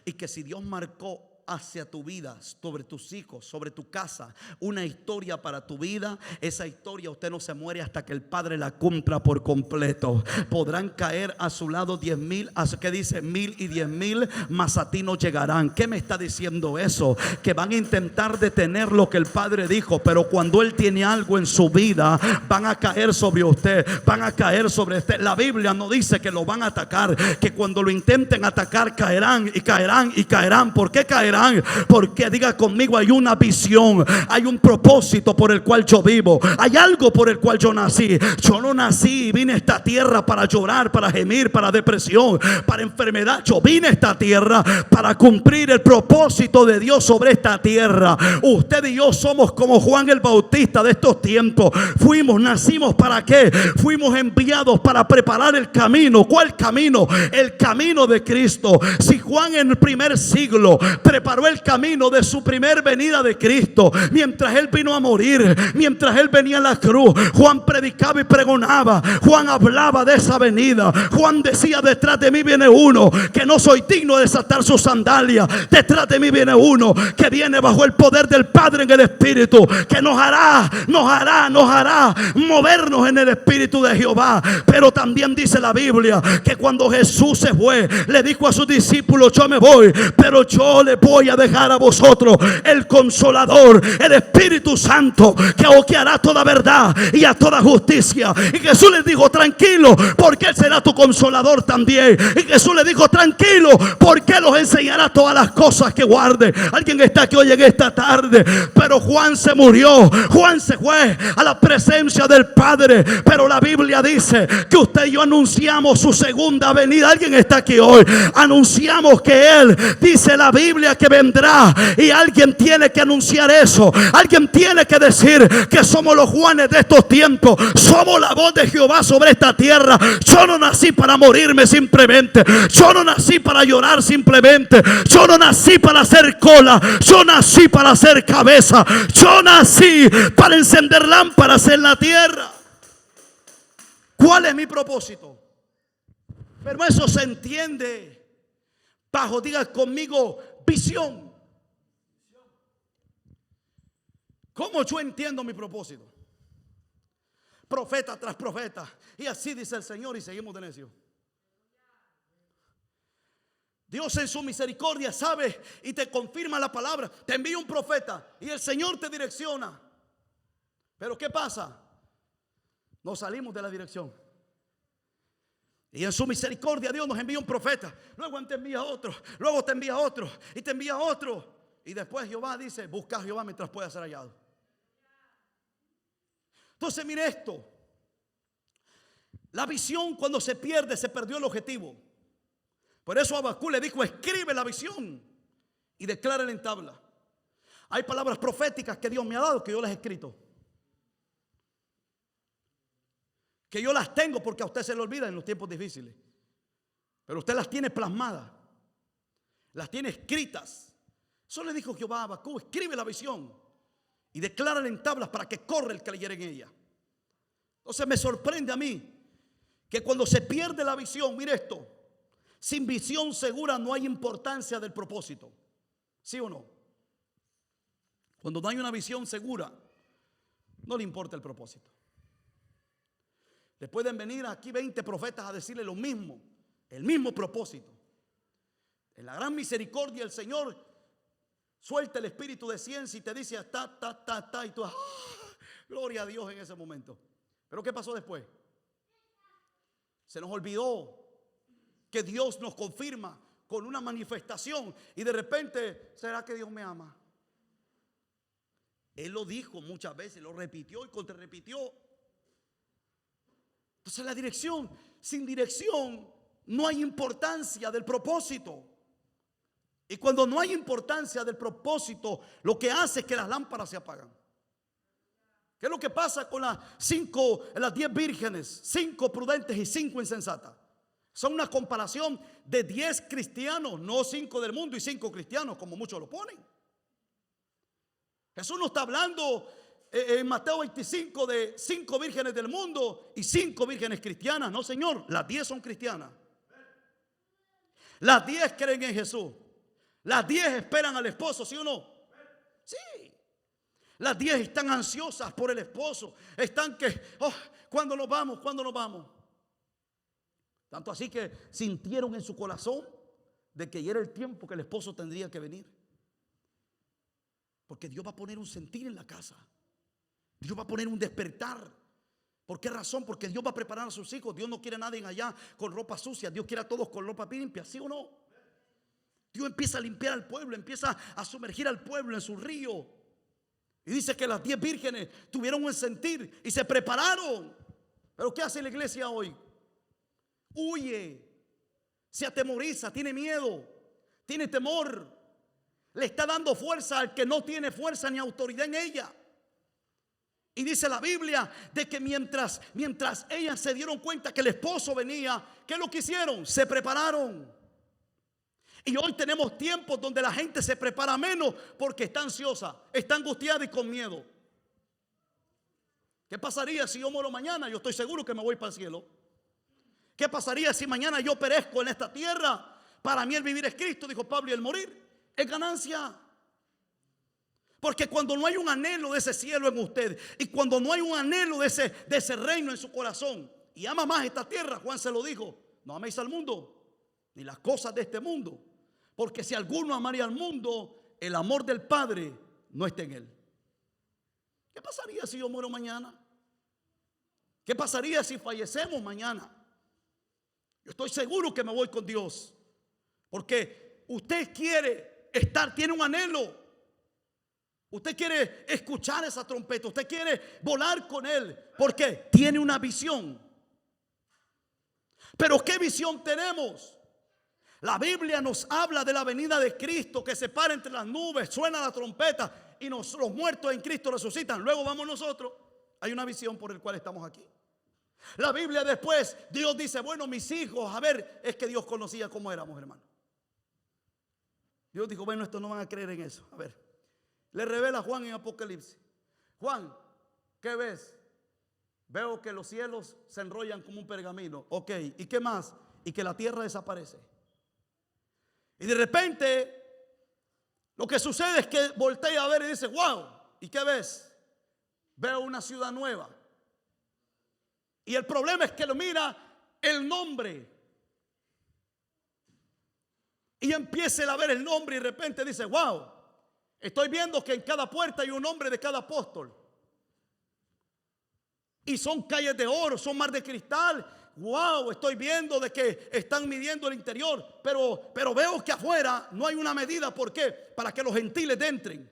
Y que si Dios marcó hacia tu vida, sobre tus hijos, sobre tu casa, una historia para tu vida, esa historia usted no se muere hasta que el Padre la cumpla por completo. Podrán caer a su lado 10,000, ¿qué dice? 1,000 y 10,000, mas a ti no llegarán. ¿Qué me está diciendo eso? Que van a intentar detener lo que el Padre dijo, pero cuando Él tiene algo en su vida, van a caer sobre usted, van a caer sobre usted. La Biblia no dice que lo van a atacar, que cuando lo intenten atacar caerán y caerán y caerán. ¿Por qué caerán? Porque diga conmigo, hay una visión, hay un propósito por el cual yo vivo, hay algo por el cual yo nací. Yo no nací y vine a esta tierra para llorar, para gemir, para depresión, para enfermedad. Yo vine a esta tierra para cumplir el propósito de Dios sobre esta tierra. Usted y yo somos como Juan el Bautista de estos tiempos. Nacimos ¿para qué? Fuimos enviados para preparar el camino. ¿Cuál camino? El camino de Cristo. Si Juan en el primer siglo preparó el camino de su primer venida de Cristo, mientras Él vino a morir, mientras Él venía a la cruz, Juan predicaba y pregonaba, Juan hablaba de esa venida. Juan decía: detrás de mí viene uno que no soy digno de desatar sus sandalias. Detrás de mí viene uno que viene bajo el poder del Padre en el Espíritu, que nos hará movernos en el Espíritu de Jehová. Pero también dice la Biblia que cuando Jesús se fue, le dijo a sus discípulos: yo me voy, pero yo le voy voy a dejar a vosotros el Consolador, el Espíritu Santo, que os guiará toda verdad y a toda justicia. Y Jesús les dijo: tranquilo, porque Él será tu Consolador también. Y Jesús les dijo: tranquilo, porque Él os enseñará todas las cosas que guarde. Alguien está aquí hoy en esta tarde, pero Juan se murió, Juan se fue a la presencia del Padre, pero la Biblia dice que usted y yo anunciamos su segunda venida. Alguien está aquí hoy, anunciamos que Él, dice la Biblia, que vendrá, y alguien tiene que anunciar eso. Alguien tiene que decir que somos los Juanes de estos tiempos, somos la voz de Jehová sobre esta tierra. Yo no nací para morirme simplemente, yo no nací para llorar simplemente, yo no nací para hacer cola, yo nací para hacer cabeza, yo nací para encender lámparas en la tierra. ¿Cuál es mi propósito? Pero eso se entiende bajo, diga conmigo, visión. ¿Cómo yo entiendo mi propósito? Profeta tras profeta, y así dice el Señor, y seguimos de necio. Dios en su misericordia sabe y te confirma la palabra. Te envía un profeta y el Señor te direcciona. Pero ¿qué pasa? Nos salimos de la dirección. Y en su misericordia Dios nos envía un profeta. Luego te envía otro. Luego te envía otro. Y te envía otro. Y después Jehová dice: busca a Jehová mientras pueda ser hallado. Entonces mire esto. La visión, cuando se pierde, se perdió el objetivo. Por eso Habacuc le dijo: escribe la visión y declárala en tabla. Hay palabras proféticas que Dios me ha dado, que yo las he escrito, que yo las tengo, porque a usted se le olvida en los tiempos difíciles, pero usted las tiene plasmadas, las tiene escritas. Eso le dijo Jehová a Habacuc: escribe la visión y declárala en tablas para que corra el que leyera en ella. Entonces me sorprende a mí que cuando se pierde la visión, mire esto, sin visión segura no hay importancia del propósito. ¿Sí o no? Cuando no hay una visión segura, no le importa el propósito. Le pueden venir aquí 20 profetas a decirle lo mismo, el mismo propósito. En la gran misericordia el Señor suelta el espíritu de ciencia y te dice ta, y tú, gloria a Dios en ese momento. Pero ¿qué pasó después? Se nos olvidó que Dios nos confirma con una manifestación, y de repente, ¿será que Dios me ama? Él lo dijo muchas veces, lo repitió y contrarrepitió. Entonces la dirección, sin dirección no hay importancia del propósito. Y cuando no hay importancia del propósito, lo que hace es que las lámparas se apagan. ¿Qué es lo que pasa con las 10 vírgenes? 5 prudentes y 5 insensatas. Son una comparación de 10 cristianos, no 5 del mundo y 5 cristianos, como muchos lo ponen. Jesús no está hablando en Mateo 25 de 5 vírgenes del mundo y 5 vírgenes cristianas. No, Señor, las 10 son cristianas. Las 10 creen en Jesús. Las 10 esperan al esposo, ¿sí o no? Sí. Las 10 están ansiosas por el esposo. Están que, ¿cuándo nos vamos? ¿Cuándo nos vamos? Tanto así que sintieron en su corazón de que ya era el tiempo que el esposo tendría que venir. Porque Dios va a poner un sentir en la casa. Dios va a poner un despertar. ¿Por qué razón? Porque Dios va a preparar a sus hijos. Dios no quiere a nadie allá con ropa sucia. Dios quiere a todos con ropa limpia, ¿sí o no? Dios empieza a limpiar al pueblo, empieza a sumergir al pueblo en su río. Y dice que las 10 vírgenes tuvieron un sentir y se prepararon. Pero ¿qué hace la iglesia hoy? Huye, se atemoriza, tiene miedo, tiene temor. Le está dando fuerza al que no tiene fuerza ni autoridad en ella. Y dice la Biblia de que mientras ellas se dieron cuenta que el esposo venía, ¿qué es lo que hicieron? Se prepararon. Y hoy tenemos tiempos donde la gente se prepara menos porque está ansiosa, está angustiada y con miedo. ¿Qué pasaría si yo muero mañana? Yo estoy seguro que me voy para el cielo. ¿Qué pasaría si mañana yo perezco en esta tierra? Para mí el vivir es Cristo, dijo Pablo, y el morir es ganancia. Porque cuando no hay un anhelo de ese cielo en usted, y cuando no hay un anhelo de ese reino en su corazón, y ama más esta tierra, Juan se lo dijo: no améis al mundo ni las cosas de este mundo. Porque si alguno amaría al mundo, el amor del Padre no está en él. ¿Qué pasaría si yo muero mañana? ¿Qué pasaría si fallecemos mañana? Yo estoy seguro que me voy con Dios. Porque usted quiere estar, tiene un anhelo. Usted quiere escuchar esa trompeta. Usted quiere volar con Él. Porque tiene una visión. Pero ¿qué visión tenemos? La Biblia nos habla de la venida de Cristo, que se para entre las nubes, suena la trompeta y los muertos en Cristo resucitan. Luego vamos nosotros. Hay una visión por la cual estamos aquí. La Biblia después, Dios dice, bueno, mis hijos, a ver, es que Dios conocía cómo éramos, hermano. Dios dijo, bueno, estos no van a creer en eso. A ver, le revela a Juan en Apocalipsis. Juan, ¿qué ves? Veo que los cielos se enrollan como un pergamino. Ok, ¿y qué más? Y que la tierra desaparece. Y de repente, lo que sucede es que voltea a ver y dice, wow, ¿y qué ves? Veo una ciudad nueva. Y el problema es que lo mira el nombre. Y empieza a ver el nombre y de repente dice, wow, estoy viendo que en cada puerta hay un nombre de cada apóstol. Y son calles de oro, son mar de cristal. Wow, estoy viendo de que están midiendo el interior. Pero veo que afuera no hay una medida. ¿Por qué? Para que los gentiles entren.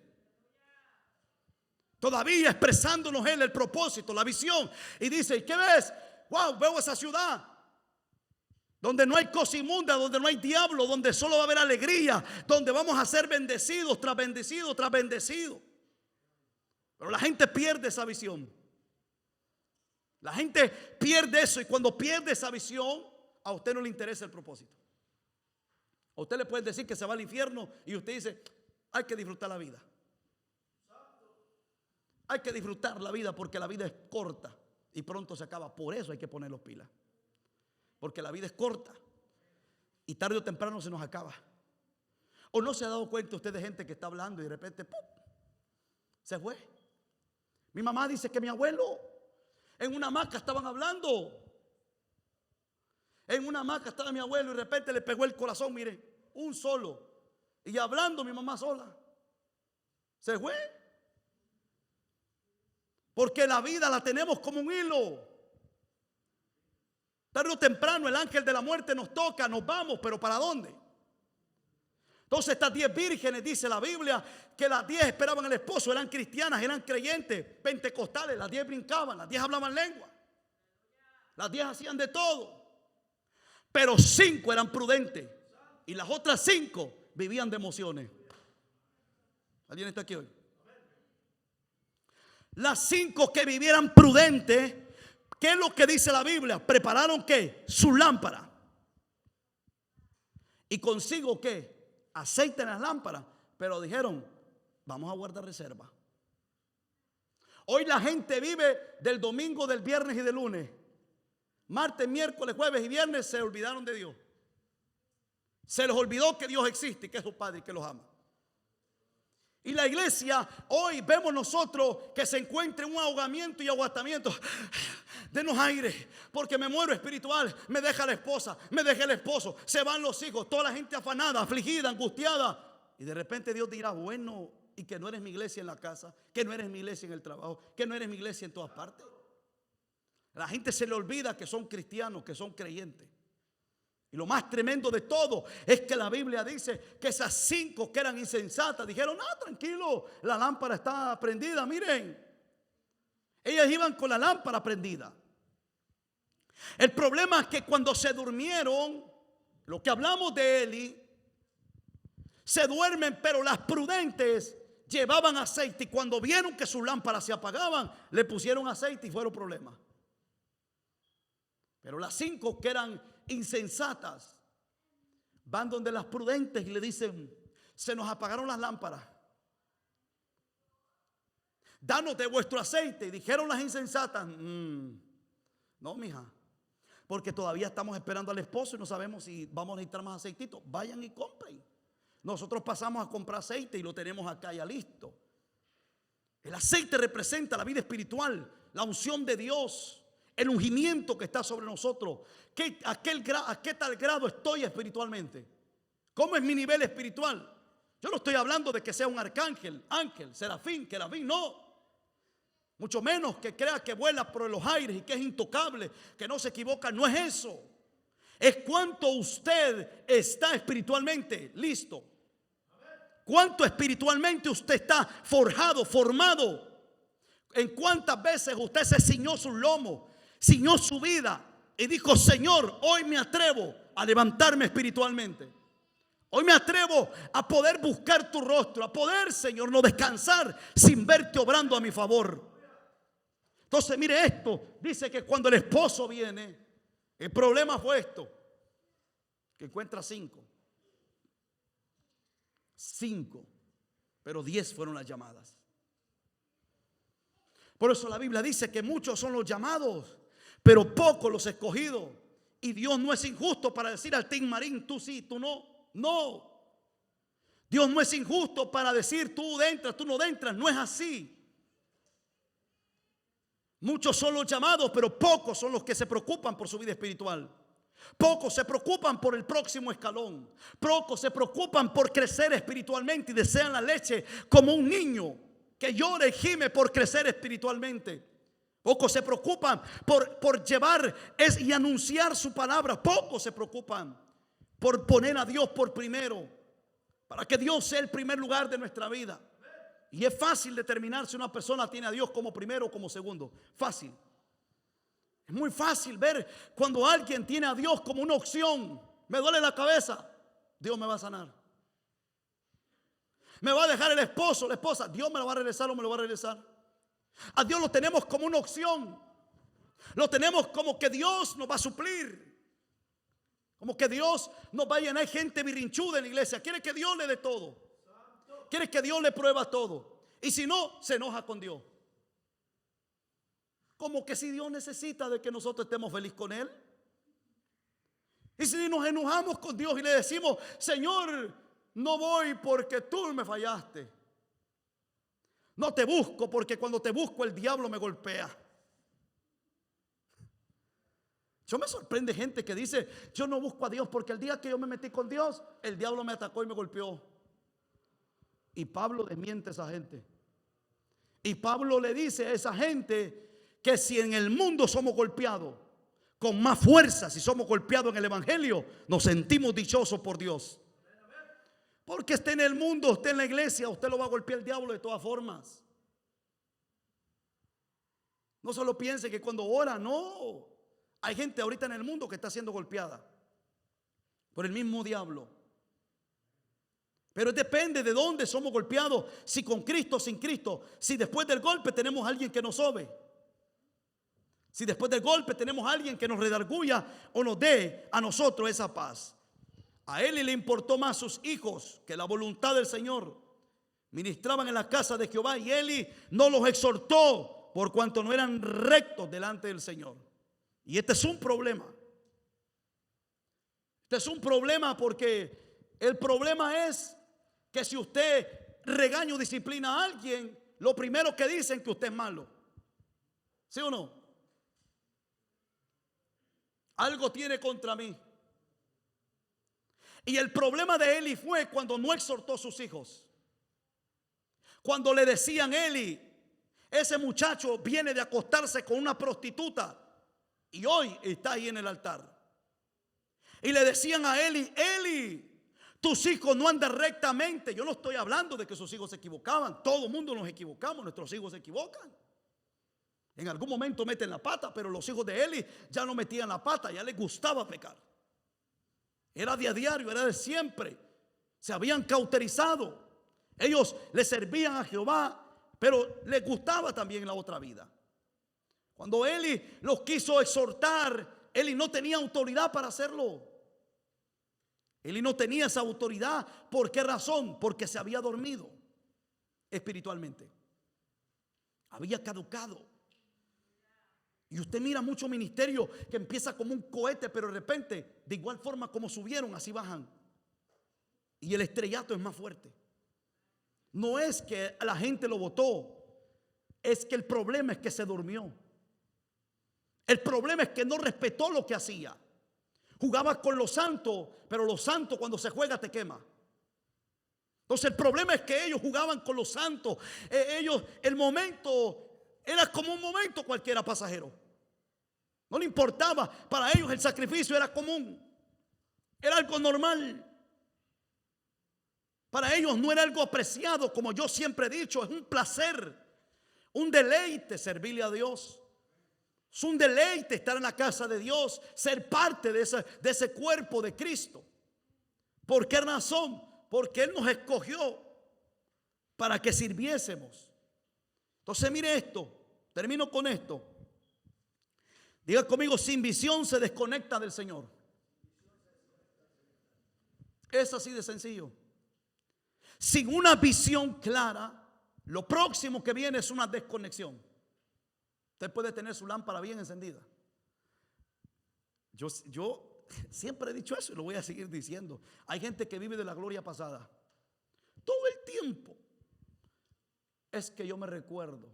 Todavía expresándonos él el propósito, la visión. Y dice, ¿qué ves? Wow, veo esa ciudad donde no hay cosa inmunda, donde no hay diablo, donde solo va a haber alegría, donde vamos a ser bendecidos tras bendecidos tras bendecidos. Pero la gente pierde esa visión. La gente pierde eso, y cuando pierde esa visión, a usted no le interesa el propósito. A usted le pueden decir que se va al infierno y usted dice, hay que disfrutar la vida. Hay que disfrutar la vida porque la vida es corta y pronto se acaba. Por eso hay que poner los pilas. Porque la vida es corta y tarde o temprano se nos acaba. ¿O no se ha dado cuenta usted de gente que está hablando y de repente ¡pum!, se fue? Mi mamá dice que mi abuelo en una hamaca estaban hablando. En una hamaca estaba mi abuelo y de repente le pegó el corazón, mire, un solo. Y hablando mi mamá sola. Se fue. Porque la vida la tenemos como un hilo. Tarde o temprano el ángel de la muerte nos toca, nos vamos, pero ¿para dónde? Entonces estas 10 vírgenes, dice la Biblia, que las 10 esperaban al esposo, eran cristianas, eran creyentes, pentecostales, las 10 brincaban, las 10 hablaban lengua, las 10 hacían de todo, pero 5 eran prudentes y las otras 5 vivían de emociones. ¿Alguien está aquí hoy? Las 5 que vivieran prudentes, ¿qué es lo que dice la Biblia? Prepararon ¿qué? Su lámpara. Y consigo ¿qué? Aceite en las lámparas. Pero dijeron, vamos a guardar reserva. Hoy la gente vive del domingo, del viernes y del lunes. Martes, miércoles, jueves y viernes se olvidaron de Dios. Se les olvidó que Dios existe y que es su Padre y que los ama. Y la iglesia, hoy vemos nosotros que se encuentra en un ahogamiento y agotamiento. Denos aire, porque me muero espiritual. Me deja la esposa, me deja el esposo, se van los hijos, toda la gente afanada, afligida, angustiada. Y de repente Dios dirá, bueno, y que no eres mi iglesia en la casa, que no eres mi iglesia en el trabajo, que no eres mi iglesia en todas partes. La gente se le olvida que son cristianos, que son creyentes. Y lo más tremendo de todo es que la Biblia dice que esas 5 que eran insensatas dijeron, tranquilo, la lámpara está prendida, miren. Ellas iban con la lámpara prendida. El problema es que cuando se durmieron, lo que hablamos de Eli, se duermen, pero las prudentes llevaban aceite y cuando vieron que sus lámparas se apagaban, le pusieron aceite y fueron problemas. Pero las 5 que eran insensatas van donde las prudentes y le dicen, se nos apagaron las lámparas, danos de vuestro aceite. Y dijeron las insensatas, no, mija, porque todavía estamos esperando al esposo y no sabemos si vamos a necesitar más aceitito. Vayan y compren. Nosotros pasamos a comprar aceite y lo tenemos acá ya listo. El aceite representa la vida espiritual, la unción de Dios, el ungimiento que está sobre nosotros. ¿A qué tal grado estoy espiritualmente? ¿Cómo es mi nivel espiritual? Yo no estoy hablando de que sea un arcángel, ángel, serafín, querubín, no. Mucho menos que crea que vuela por los aires y que es intocable, que no se equivoca. No es eso. Es cuánto usted está espiritualmente listo. Cuánto espiritualmente usted está forjado, formado. En cuántas veces usted se ciñó su lomo, ciñó su vida y dijo: Señor, hoy me atrevo a levantarme espiritualmente. Hoy me atrevo a poder buscar tu rostro, a poder, Señor, no descansar sin verte obrando a mi favor. Entonces, mire esto, dice que cuando el esposo viene, el problema fue esto, que encuentra 5, pero 10 fueron las llamadas. Por eso la Biblia dice que muchos son los llamados, pero pocos los escogidos. Y Dios no es injusto para decir al Tim Marín, tú sí, tú no. No. Dios no es injusto para decir tú entras, tú no entras. No es así. Muchos son los llamados, pero pocos son los que se preocupan por su vida espiritual. Pocos se preocupan por el próximo escalón. Pocos se preocupan por crecer espiritualmente y desean la leche como un niño que llora y gime por crecer espiritualmente. Pocos se preocupan por llevar y anunciar su palabra. Pocos se preocupan por poner a Dios por primero, para que Dios sea el primer lugar de nuestra vida. Y es fácil determinar si una persona tiene a Dios como primero o como segundo. Fácil. Es muy fácil ver cuando alguien tiene a Dios como una opción. Me duele la cabeza, Dios me va a sanar. Me va a dejar el esposo, la esposa, Dios me lo va a regresar o me lo va a regresar. A Dios lo tenemos como una opción. Lo tenemos como que Dios nos va a suplir. Como que Dios nos va a llenar. Hay gente birrinchuda en la iglesia. Quiere que Dios le dé todo. Quiere que Dios le prueba todo. Y si no, se enoja con Dios. Como que si Dios necesita de que nosotros estemos felices con Él. Y si nos enojamos con Dios y le decimos: Señor, no voy porque tú me fallaste. No te busco porque cuando te busco el diablo me golpea. Yo me sorprende gente que dice: yo no busco a Dios porque el día que yo me metí con Dios, el diablo me atacó y me golpeó. Y Pablo desmiente a esa gente. Y Pablo le dice a esa gente que si en el mundo somos golpeados, con más fuerza, si somos golpeados en el evangelio, nos sentimos dichosos por Dios. Porque esté en el mundo, esté en la iglesia, usted lo va a golpear el diablo de todas formas. No solo piense que cuando ora, no. Hay gente ahorita en el mundo que está siendo golpeada por el mismo diablo. Pero depende de dónde somos golpeados, si con Cristo o sin Cristo. Si después del golpe tenemos a alguien que nos sobe. Si después del golpe tenemos a alguien que nos redarguya o nos dé a nosotros esa paz. A Eli le importó más sus hijos que la voluntad del Señor. Ministraban en la casa de Jehová y Eli no los exhortó por cuanto no eran rectos delante del Señor. Y este es un problema. Este es un problema porque el problema es que si usted regaña o disciplina a alguien, lo primero que dicen es que usted es malo. ¿Sí o no? Algo tiene contra mí. Y el problema de Eli fue cuando no exhortó a sus hijos. Cuando le decían: Eli, ese muchacho viene de acostarse con una prostituta y hoy está ahí en el altar. Y le decían a Eli: Eli, tus hijos no andan rectamente. Yo no estoy hablando de que sus hijos se equivocaban. Todo el mundo nos equivocamos, nuestros hijos se equivocan. En algún momento meten la pata, pero los hijos de Eli ya no metían la pata, ya les gustaba pecar. Era de a diario, era de siempre. Se habían cauterizado. Ellos le servían a Jehová, pero les gustaba también la otra vida. Cuando Eli los quiso exhortar, Eli no tenía autoridad para hacerlo. Eli no tenía esa autoridad. ¿Por qué razón? Porque se había dormido espiritualmente. Había caducado. Y usted mira mucho ministerio que empieza como un cohete, pero de repente, de igual forma como subieron, así bajan. Y el estrellato es más fuerte. No es que la gente lo votó, es que el problema es que se durmió. El problema es que no respetó lo que hacía. Jugabas con los santos, pero los santos cuando se juega te quema. Entonces el problema es que ellos jugaban con los santos. El momento era como un momento cualquiera pasajero. No le importaba. Para ellos el sacrificio era común. Era algo normal. Para ellos no era algo apreciado, como yo siempre he dicho. Es un placer, un deleite servirle a Dios. Es un deleite estar en la casa de Dios, ser parte de ese cuerpo de Cristo. ¿Por qué razón? Porque Él nos escogió para que sirviésemos. Entonces mire esto, termino con esto. Diga conmigo, sin visión se desconecta del Señor. Es así de sencillo. Sin una visión clara, lo próximo que viene es una desconexión. Usted puede tener su lámpara bien encendida. Yo siempre he dicho eso y lo voy a seguir diciendo. Hay gente que vive de la gloria pasada. Todo el tiempo es que yo me recuerdo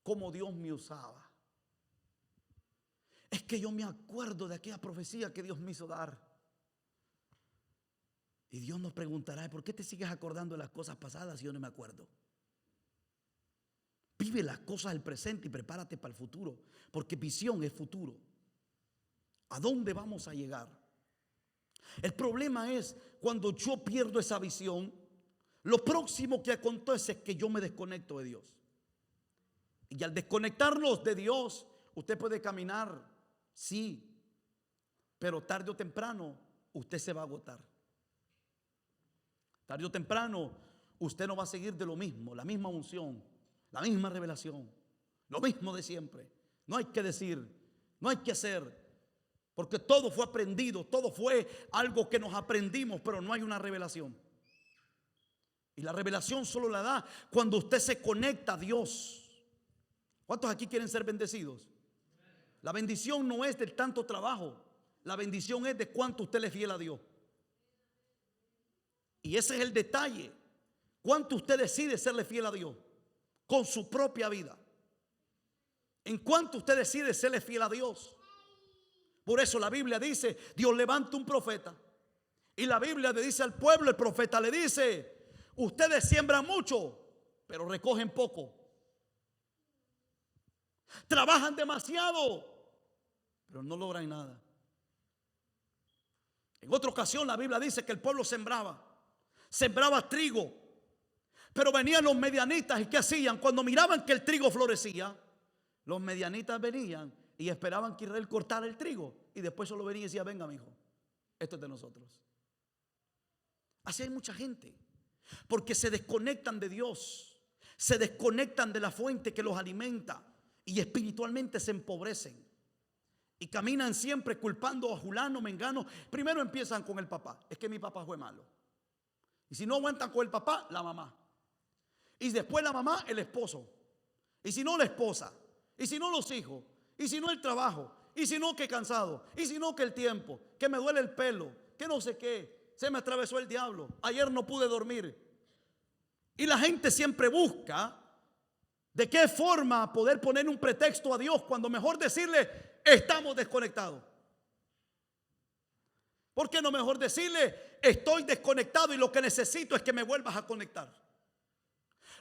cómo Dios me usaba. Es que yo me acuerdo de aquella profecía que Dios me hizo dar. Y Dios nos preguntará, ¿por qué te sigues acordando de las cosas pasadas si yo no me acuerdo? Vive las cosas del presente y prepárate para el futuro, porque visión es futuro. ¿A dónde vamos a llegar? El problema es cuando yo pierdo esa visión, lo próximo que acontece es que yo me desconecto de Dios. Y al desconectarnos de Dios, usted puede caminar, sí, pero tarde o temprano usted se va a agotar. Tarde o temprano usted no va a seguir de lo mismo, la misma unción, la misma revelación, lo mismo de siempre. No hay que decir, no hay que hacer, porque todo fue aprendido, todo fue algo que nos aprendimos, pero no hay una revelación. Y la revelación solo la da cuando usted se conecta a Dios. ¿Cuántos aquí quieren ser bendecidos? La bendición no es del tanto trabajo, la bendición es de cuánto usted le es fiel a Dios. Y ese es el detalle. ¿Cuánto usted decide serle fiel a Dios? Con su propia vida. ¿En cuánto usted decide serle fiel a Dios? Por eso la Biblia dice, Dios levanta un profeta. Y la Biblia le dice al pueblo, el profeta le dice, ustedes siembran mucho, pero recogen poco. Trabajan demasiado, pero no logran nada. En otra ocasión la Biblia dice que el pueblo sembraba trigo, pero venían los medianitas y ¿qué hacían? Cuando miraban que el trigo florecía, los medianitas venían y esperaban que Israel cortara el trigo y después solo venía y decía, venga mi hijo, esto es de nosotros. Así hay mucha gente, porque se desconectan de Dios, se desconectan de la fuente que los alimenta y espiritualmente se empobrecen. Y caminan siempre culpando a fulano, mengano. Primero empiezan con el papá. Es que mi papá fue malo. Y si no aguantan con el papá, la mamá. Y después la mamá, el esposo. Y si no, la esposa. Y si no, los hijos. Y si no, el trabajo. Y si no, que cansado. Y si no, que el tiempo. Que me duele el pelo. Que no sé qué. Se me atravesó el diablo. Ayer no pude dormir. Y la gente siempre busca de qué forma poder poner un pretexto a Dios cuando mejor decirle, estamos desconectados. ¿Por qué no mejor decirle, estoy desconectado y lo que necesito es que me vuelvas a conectar?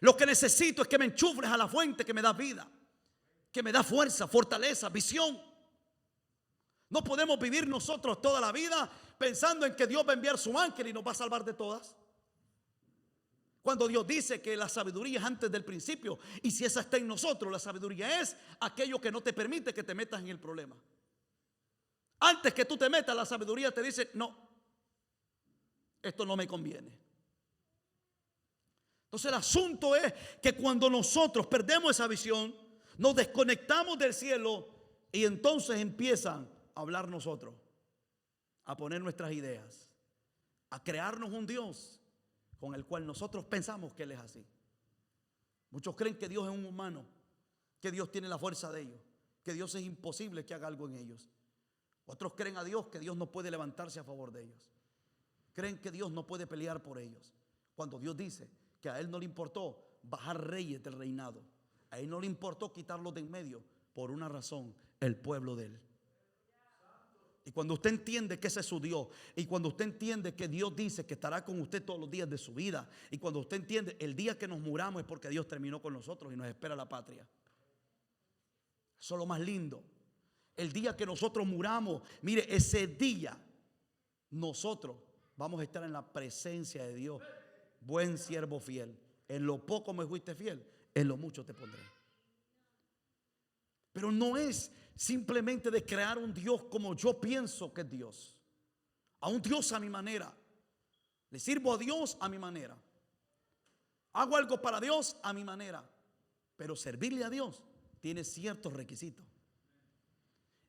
Lo que necesito es que me enchufres a la fuente que me da vida, que me da fuerza, fortaleza, visión. No podemos vivir nosotros toda la vida pensando en que Dios va a enviar su ángel y nos va a salvar de todas. Cuando Dios dice que la sabiduría es antes del principio, y si esa está en nosotros, la sabiduría es aquello que no te permite que te metas en el problema. Antes que tú te metas, la sabiduría te dice, no, esto no me conviene. Entonces el asunto es que cuando nosotros perdemos esa visión, nos desconectamos del cielo y entonces empiezan a hablar nosotros, a poner nuestras ideas, a crearnos un Dios con el cual nosotros pensamos que Él es así. Muchos creen que Dios es un humano, que Dios tiene la fuerza de ellos, que Dios es imposible que haga algo en ellos. Otros creen a Dios que Dios no puede levantarse a favor de ellos. Creen que Dios no puede pelear por ellos. Cuando Dios dice que a Él no le importó bajar reyes del reinado, a Él no le importó quitarlos de en medio por una razón, el pueblo de Él. Y cuando usted entiende que ese es su Dios, y cuando usted entiende que Dios dice que estará con usted todos los días de su vida, y cuando usted entiende el día que nos muramos es porque Dios terminó con nosotros y nos espera la patria. Eso es lo más lindo. El día que nosotros muramos, mire, ese día nosotros vamos a estar en la presencia de Dios. Buen siervo fiel, en lo poco me fuiste fiel, en lo mucho te pondré. Pero no es simplemente de crear un Dios como yo pienso que es Dios, a un Dios a mi manera. Le sirvo a Dios a mi manera, hago algo para Dios a mi manera. Pero servirle a Dios tiene ciertos requisitos.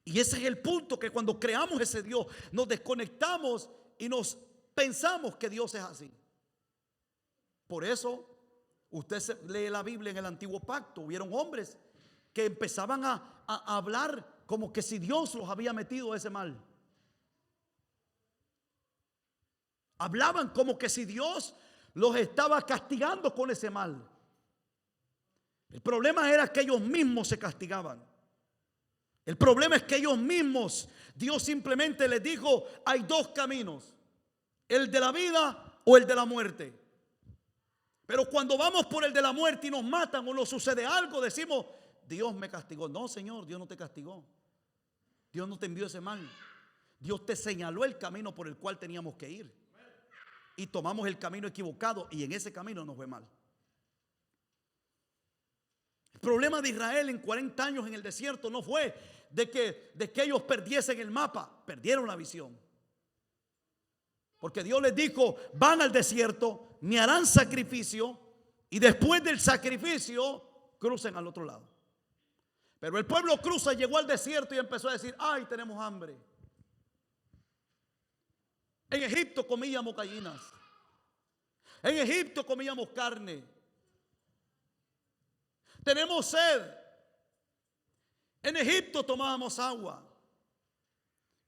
Y ese es el punto, que cuando creamos ese Dios nos desconectamos y nos pensamos que Dios es así. Por eso usted lee la Biblia en el Antiguo Pacto. Hubieron hombres que empezaban a hablar como que si Dios los había metido ese mal. Hablaban como que si Dios los estaba castigando con ese mal. El problema era que ellos mismos se castigaban. El problema es que ellos mismos, Dios simplemente les dijo: hay dos caminos, el de la vida o el de la muerte. Pero cuando vamos por el de la muerte y nos matan o nos sucede algo, decimos: Dios me castigó. No, Señor, Dios no te castigó. Dios no te envió ese mal. Dios te señaló el camino por el cual teníamos que ir. Y tomamos el camino equivocado y en ese camino nos fue mal. El problema de Israel en 40 años en el desierto no fue de que ellos perdiesen el mapa, perdieron la visión. Porque Dios les dijo: van al desierto, me harán sacrificio y después del sacrificio crucen al otro lado. Pero el pueblo cruza, llegó al desierto y empezó a decir: ay, tenemos hambre. En Egipto comíamos gallinas, en Egipto comíamos carne, tenemos sed, en Egipto tomábamos agua.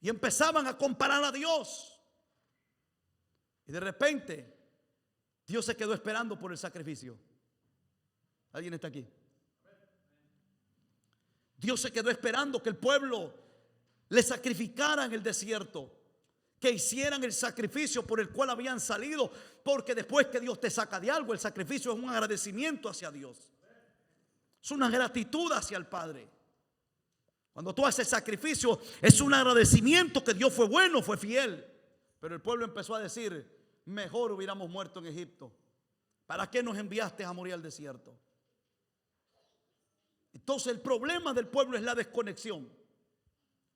Y empezaban a comparar a Dios. Y de repente Dios se quedó esperando por el sacrificio. ¿Alguien está aquí? Dios se quedó esperando que el pueblo le sacrificara en el desierto, que hicieran el sacrificio por el cual habían salido. Porque después que Dios te saca de algo, el sacrificio es un agradecimiento hacia Dios, es una gratitud hacia el Padre. Cuando tú haces sacrificio es un agradecimiento que Dios fue bueno, fue fiel. Pero el pueblo empezó a decir: mejor hubiéramos muerto en Egipto. ¿Para qué nos enviaste a morir al desierto? Entonces el problema del pueblo es la desconexión.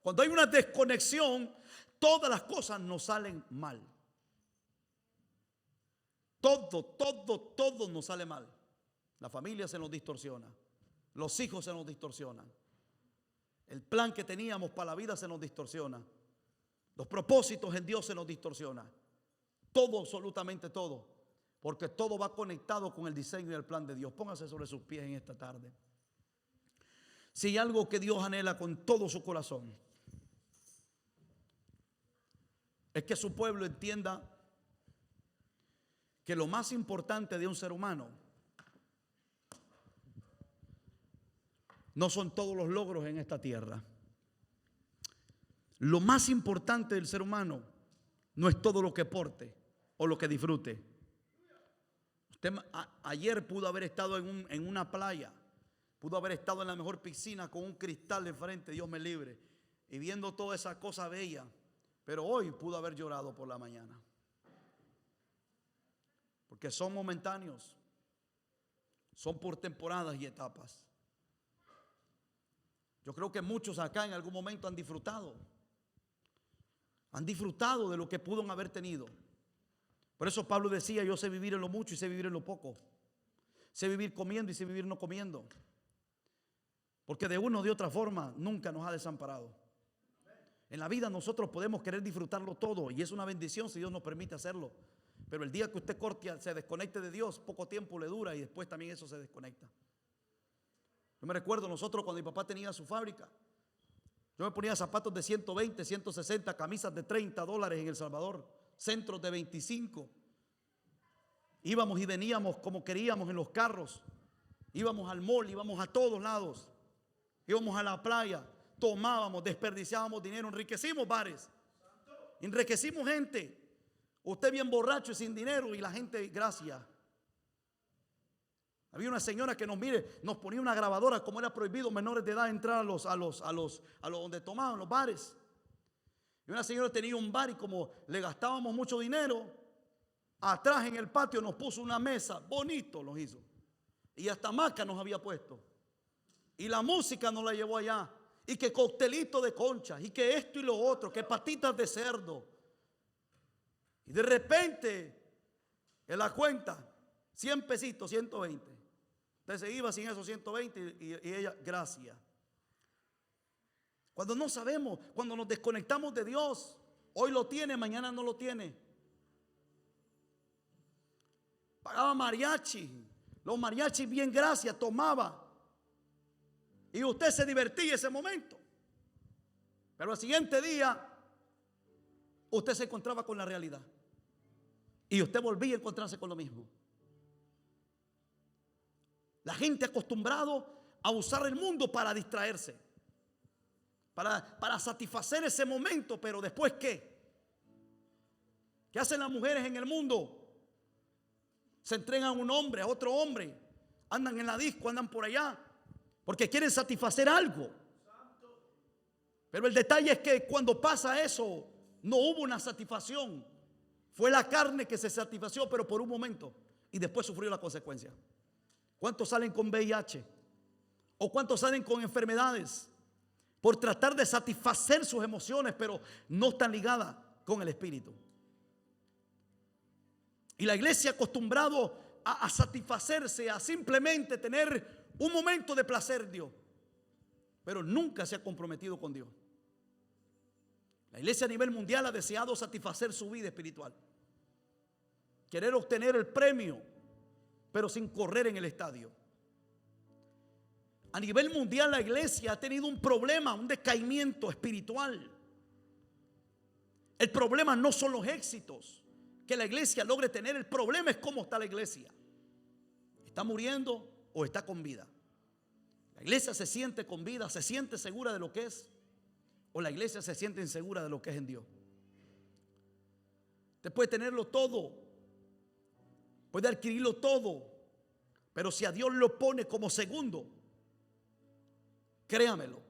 Cuando hay una desconexión, todas las cosas nos salen mal. Todo nos sale mal. La familia se nos distorsiona, los hijos se nos distorsionan, el plan que teníamos para la vida se nos distorsiona, los propósitos en Dios se nos distorsionan. Todo, absolutamente todo, porque todo va conectado con el diseño y el plan de Dios. Póngase sobre sus pies en esta tarde. Si hay algo que Dios anhela con todo su corazón, es que su pueblo entienda que lo más importante de un ser humano no son todos los logros en esta tierra. Lo más importante del ser humano no es todo lo que porte o lo que disfrute. Usted ayer pudo haber estado en una playa, pudo haber estado en la mejor piscina con un cristal enfrente, Dios me libre, y viendo toda esa cosa bella. Pero hoy pudo haber llorado por la mañana. Porque son momentáneos, son por temporadas y etapas. Yo creo que muchos acá en algún momento han disfrutado de lo que pudieron haber tenido. Por eso Pablo decía: yo sé vivir en lo mucho y sé vivir en lo poco. Sé vivir comiendo y sé vivir no comiendo. Porque de una o de otra forma nunca nos ha desamparado. En la vida nosotros podemos querer disfrutarlo todo y es una bendición si Dios nos permite hacerlo. Pero el día que usted corte, se desconecte de Dios, poco tiempo le dura y después también eso se desconecta. Yo me recuerdo nosotros cuando mi papá tenía su fábrica. Yo me ponía zapatos de 120, 160, camisas de $30 en El Salvador, centros de 25. Íbamos y veníamos como queríamos en los carros. Íbamos al mall, íbamos a todos lados. Íbamos a la playa. tomábamos, desperdiciábamos dinero, enriquecimos bares, enriquecimos gente. Usted bien borracho y sin dinero y la gente, gracias. Había una señora que nos ponía una grabadora, como era prohibido menores de edad entrar a los donde tomaban, los bares. Y una señora tenía un bar y como le gastábamos mucho dinero, atrás en el patio nos puso una mesa, bonito nos hizo. Y hasta hamaca nos había puesto. Y la música nos la llevó allá. Y que coctelito de conchas, y que esto y lo otro, que patitas de cerdo. Y de repente, en la cuenta, 100 pesitos, 120. Usted se iba sin esos 120 y ella, gracias. Cuando no sabemos, cuando nos desconectamos de Dios, hoy lo tiene, mañana no lo tiene. Pagaba mariachi, los mariachis bien gracias, tomaba. Y usted se divertía ese momento. Pero al siguiente día, usted se encontraba con la realidad. Y usted volvía a encontrarse con lo mismo. La gente acostumbrado a usar el mundo para distraerse. Para satisfacer ese momento. Pero después, ¿qué? ¿Qué hacen las mujeres en el mundo? Se entregan a un hombre, a otro hombre. Andan en la disco, andan por allá. Porque quieren satisfacer algo. Pero el detalle es que cuando pasa eso, no hubo una satisfacción. Fue la carne que se satisfació, pero por un momento. Y después sufrió la consecuencia. ¿Cuántos salen con VIH? ¿O cuántos salen con enfermedades? Por tratar de satisfacer sus emociones, pero no están ligadas con el espíritu. Y la iglesia acostumbrado a satisfacerse, a simplemente tener un momento de placer en Dios, pero nunca se ha comprometido con Dios. La iglesia a nivel mundial ha deseado satisfacer su vida espiritual, querer obtener el premio, pero sin correr en el estadio. A nivel mundial la iglesia ha tenido un problema, un decaimiento espiritual. El problema no son los éxitos que la iglesia logre tener, el problema es cómo está la iglesia. ¿Está muriendo o está con vida? La iglesia se siente con vida, se siente segura de lo que es, o la iglesia se siente insegura de lo que es en Dios. Usted puede tenerlo todo, puede adquirirlo todo, pero si a Dios lo pone como segundo, créamelo,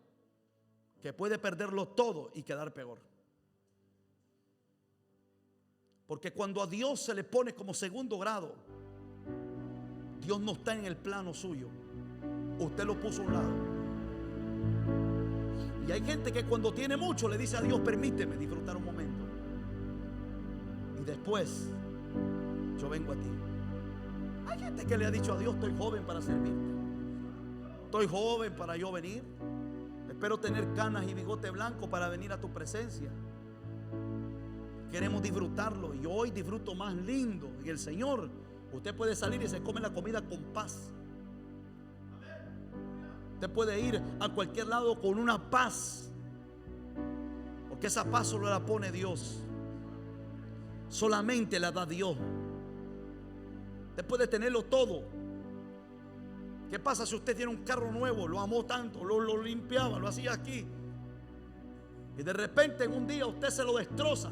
que puede perderlo todo y quedar peor. Porque cuando a Dios se le pone como segundo grado, Dios no está en el plano suyo. Usted lo puso a un lado. Y hay gente que cuando tiene mucho le dice a Dios, permíteme disfrutar un momento. Y después yo vengo a ti. Hay gente que le ha dicho a Dios, estoy joven para servirte. Estoy joven para yo venir. Espero tener canas y bigote blanco para venir a tu presencia. Queremos disfrutarlo. Y hoy disfruto más lindo en el Señor. Usted puede salir y se come la comida con paz. Usted puede ir a cualquier lado con una paz, porque esa paz solo la pone Dios. Solamente la da Dios. Usted puede tenerlo todo. ¿Qué pasa si usted tiene un carro nuevo? Lo amó tanto, lo limpiaba, lo hacía aquí, y de repente en un día usted se lo destroza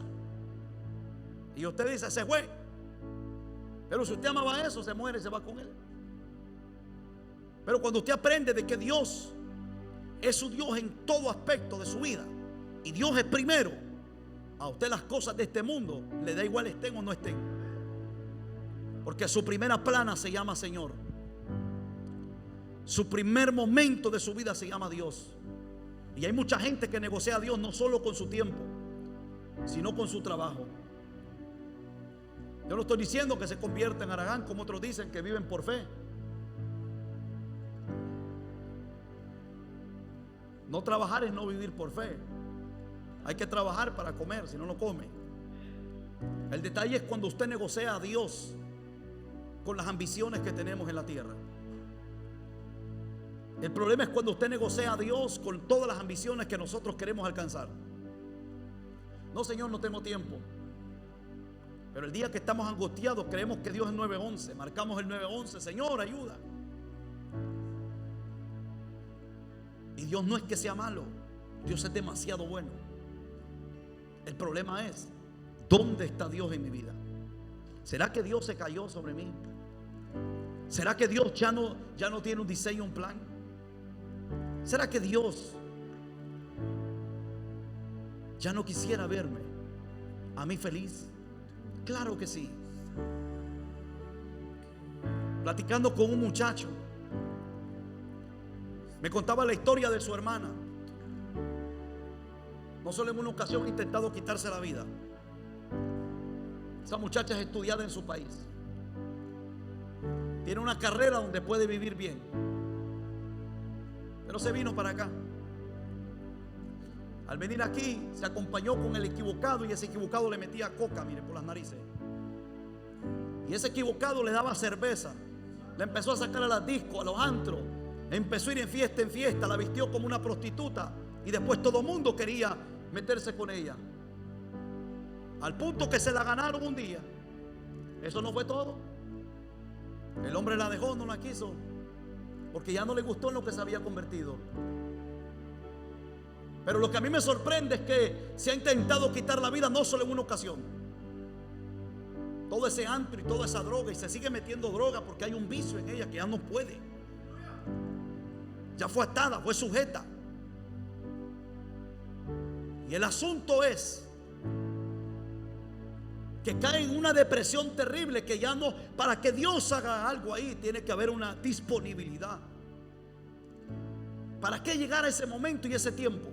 y usted dice, se fue. Pero si usted amaba eso, se muere y se va con él. Pero cuando usted aprende de que Dios es su Dios en todo aspecto de su vida, y Dios es primero, a usted las cosas de este mundo le da igual estén o no estén, porque su primera plana se llama Señor. Su primer momento de su vida se llama Dios. Y hay mucha gente que negocia a Dios no solo con su tiempo, sino con su trabajo. Yo no estoy diciendo que se convierta en Aragán, como otros dicen que viven por fe. No trabajar es no vivir por fe. Hay que trabajar para comer, si no, no come. El detalle es cuando usted negocia a Dios con las ambiciones que tenemos en la tierra. El problema es cuando usted negocia a Dios con todas las ambiciones que nosotros queremos alcanzar. No, Señor, no tengo tiempo. Pero el día que estamos angustiados creemos que Dios es 911. Marcamos el 911, Señor, ayuda. Y Dios no es que sea malo. Dios es demasiado bueno. El problema es, ¿dónde está Dios en mi vida? ¿Será que Dios se cayó sobre mí? ¿Será que Dios ya no tiene un diseño, un plan? ¿Será que Dios ya no quisiera verme a mí feliz? Claro que sí. Platicando con un muchacho, me contaba la historia de su hermana. No solo en una ocasión ha intentado quitarse la vida. Esa muchacha es estudiada en su país, tiene una carrera donde puede vivir bien, pero se vino para acá. Al venir aquí se acompañó con el equivocado, y ese equivocado le metía coca, mire, por las narices. Y ese equivocado le daba cerveza. Le empezó a sacar a las discos, a los antros. Empezó a ir en fiesta, la vistió como una prostituta. Y después todo el mundo quería meterse con ella, al punto que se la ganaron un día. Eso no fue todo. El hombre la dejó, no la quiso, porque ya no le gustó en lo que se había convertido. Pero lo que a mí me sorprende es que se ha intentado quitar la vida no solo en una ocasión. Todo ese antro y toda esa droga, y se sigue metiendo droga porque hay un vicio en ella que ya no puede. Ya fue atada, fue sujeta. Y el asunto es que cae en una depresión terrible, que ya no, para que Dios haga algo ahí tiene que haber una disponibilidad. ¿Para qué llegar a ese momento y ese tiempo?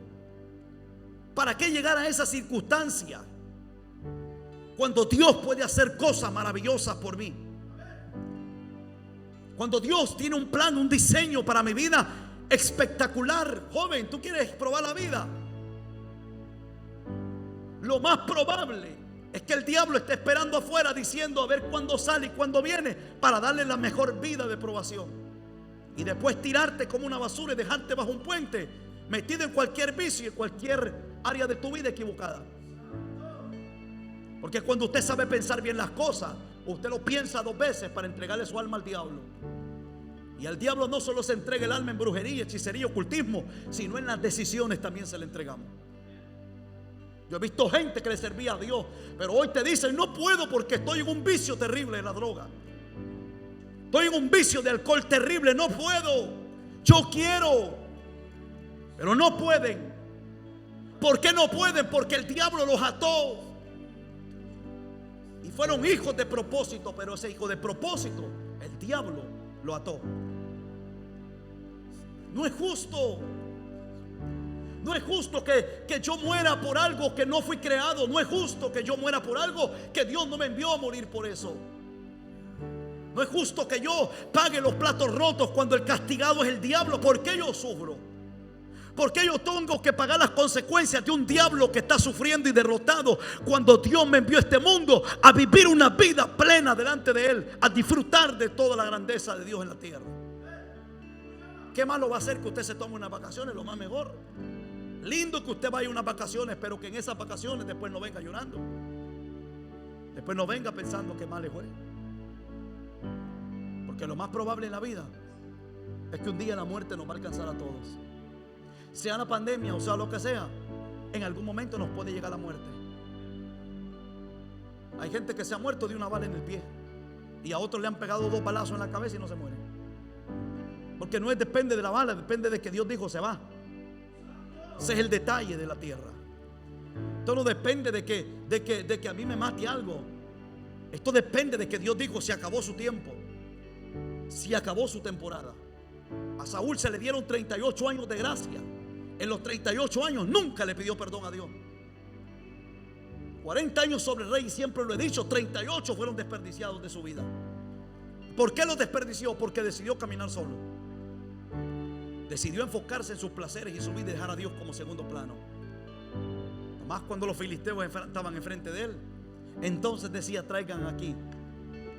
¿Para qué llegar a esa circunstancia cuando Dios puede hacer cosas maravillosas por mí? Cuando Dios tiene un plan, un diseño para mi vida espectacular. Joven, ¿tú quieres probar la vida? Lo más probable es que el diablo esté esperando afuera diciendo a ver cuándo sale y cuándo viene, para darle la mejor vida de probación, y después tirarte como una basura y dejarte bajo un puente, metido en cualquier vicio y en cualquier área de tu vida equivocada. Porque cuando usted sabe pensar bien las cosas, usted lo piensa dos veces para entregarle su alma al diablo. Y al diablo no solo se entrega el alma en brujería, hechicería, ocultismo, sino en las decisiones también se le entregamos. Yo he visto gente que le servía a Dios, pero hoy te dicen: no puedo porque estoy en un vicio terrible de la droga, estoy en un vicio de alcohol terrible, no puedo. Yo quiero, pero no pueden. ¿Por qué no pueden? Porque el diablo los ató. Y fueron hijos de propósito, pero ese hijo de propósito, el diablo lo ató. No es justo. No es justo que yo muera por algo que no fui creado. No es justo que yo muera por algo que Dios no me envió a morir por eso. No es justo que yo pague los platos rotos cuando el castigado es el diablo. ¿Por qué yo sufro? ¿Por qué yo tengo que pagar las consecuencias de un diablo que está sufriendo y derrotado, cuando Dios me envió a este mundo a vivir una vida plena delante de Él, a disfrutar de toda la grandeza de Dios en la tierra? ¿Qué malo va a hacer que usted se tome unas vacaciones? Lo más mejor. Lindo que usted vaya a unas vacaciones, pero que en esas vacaciones después no venga llorando, después no venga pensando que mal le fue. Porque lo más probable en la vida es que un día la muerte nos va a alcanzar a todos. Sea la pandemia o sea lo que sea, en algún momento nos puede llegar la muerte. Hay gente que se ha muerto de una bala en el pie, y a otros le han pegado 2 balazos en la cabeza y no se mueren. Porque no depende de la bala, depende de que Dios dijo se va. Ese es el detalle de la tierra. Esto no depende de que a mí me mate algo. Esto depende de que Dios dijo se acabó su tiempo, se acabó su temporada. A Saúl se le dieron 38 años de gracia. En los 38 años nunca le pidió perdón a Dios. 40 años sobre el rey, y siempre lo he dicho, 38 fueron desperdiciados de su vida. ¿Por qué los desperdició? Porque decidió caminar solo. Decidió enfocarse en sus placeres y su vida, y dejar a Dios como segundo plano. Además, cuando los filisteos estaban enfrente de él, entonces decía: traigan aquí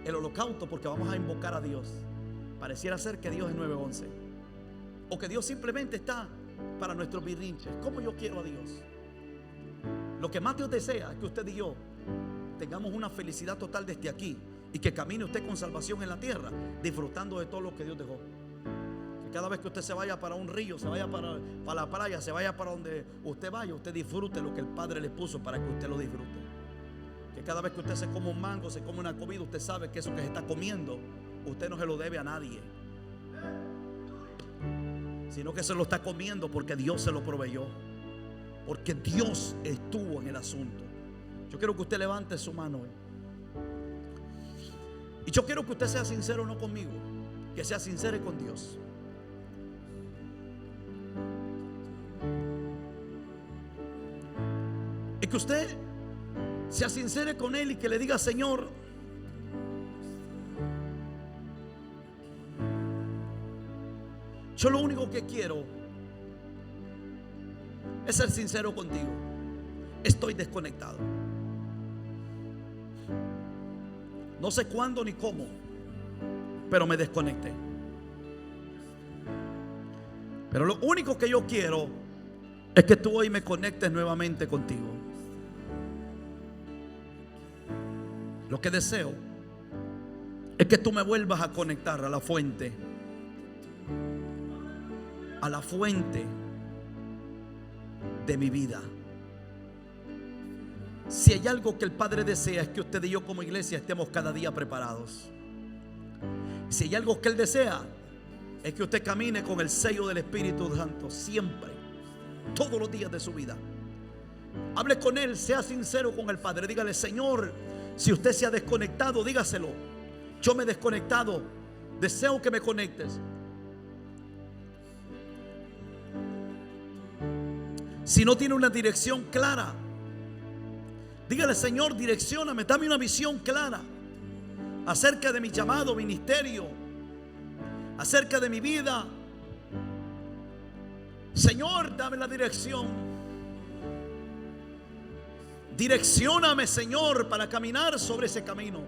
el holocausto porque vamos a invocar a Dios. Pareciera ser que Dios es 911, o que Dios simplemente está para nuestros birrinches. ¿Cómo yo quiero a Dios? Lo que más Dios desea es que usted y yo tengamos una felicidad total desde aquí, y que camine usted con salvación en la tierra, disfrutando de todo lo que Dios dejó. Que cada vez que usted se vaya para un río, se vaya para la playa, se vaya para donde usted vaya, usted disfrute lo que el Padre le puso para que usted lo disfrute. Que cada vez que usted se come un mango, se come una comida, usted sabe que eso que se está comiendo, usted no se lo debe a nadie, sino que se lo está comiendo porque Dios se lo proveyó, porque Dios estuvo en el asunto. Yo quiero que usted levante su mano hoy. Y yo quiero que usted sea sincero, no conmigo, que sea sincero con Dios. Y que usted sea sincero con Él y que le diga: Señor, yo lo único que quiero es ser sincero contigo. Estoy desconectado. No sé cuándo ni cómo, pero me desconecté. Pero lo único que yo quiero es que tú hoy me conectes nuevamente contigo. Lo que deseo es que tú me vuelvas a conectar a la fuente. A la fuente de mi vida. Si hay algo que el Padre desea, es que usted y yo como iglesia estemos cada día preparados. Si hay algo que Él desea, es que usted camine con el sello del Espíritu Santo siempre, todos los días de su vida. Hable con Él, sea sincero con el Padre. Dígale: Señor, si usted se ha desconectado, dígaselo. Yo me he desconectado, deseo que me conectes. Si no tiene una dirección clara, dígale: Señor, direccióname, dame una visión clara acerca de mi llamado, ministerio, acerca de mi vida. Señor, dame la dirección. Direccióname, Señor, para caminar sobre ese camino.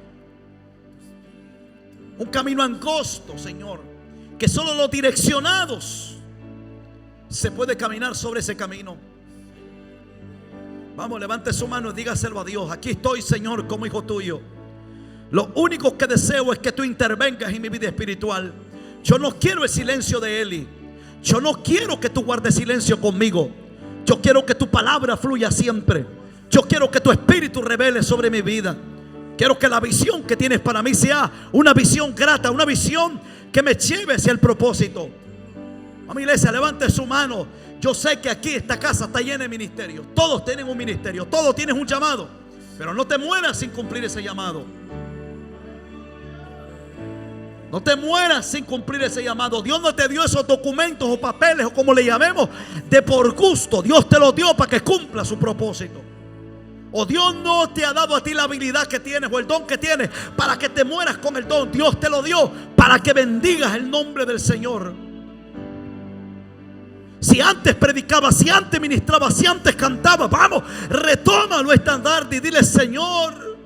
Un camino angosto, Señor, que solo los direccionados se puede caminar sobre ese camino. Vamos, levante su mano y dígaselo a Dios: aquí estoy, Señor, como hijo tuyo. Lo único que deseo es que tú intervengas en mi vida espiritual. Yo no quiero el silencio de Eli. Yo no quiero que tú guardes silencio conmigo. Yo quiero que tu palabra fluya siempre. Yo quiero que tu espíritu revele sobre mi vida. Quiero que la visión que tienes para mí sea una visión grata, una visión que me lleve hacia el propósito. Vamos, iglesia, levante su mano. Yo sé que aquí esta casa está llena de ministerios. Todos tienen un ministerio, todos tienen un llamado. Pero no te mueras sin cumplir ese llamado. No te mueras sin cumplir ese llamado. Dios no te dio esos documentos o papeles o como le llamemos de por gusto. Dios te los dio para que cumpla su propósito. O Dios no te ha dado a ti la habilidad que tienes o el don que tienes para que te mueras con el don. Dios te lo dio para que bendigas el nombre del Señor. Si antes predicabas, si antes ministrabas, si antes cantabas, vamos, retoma lo estandarte y dile: Señor,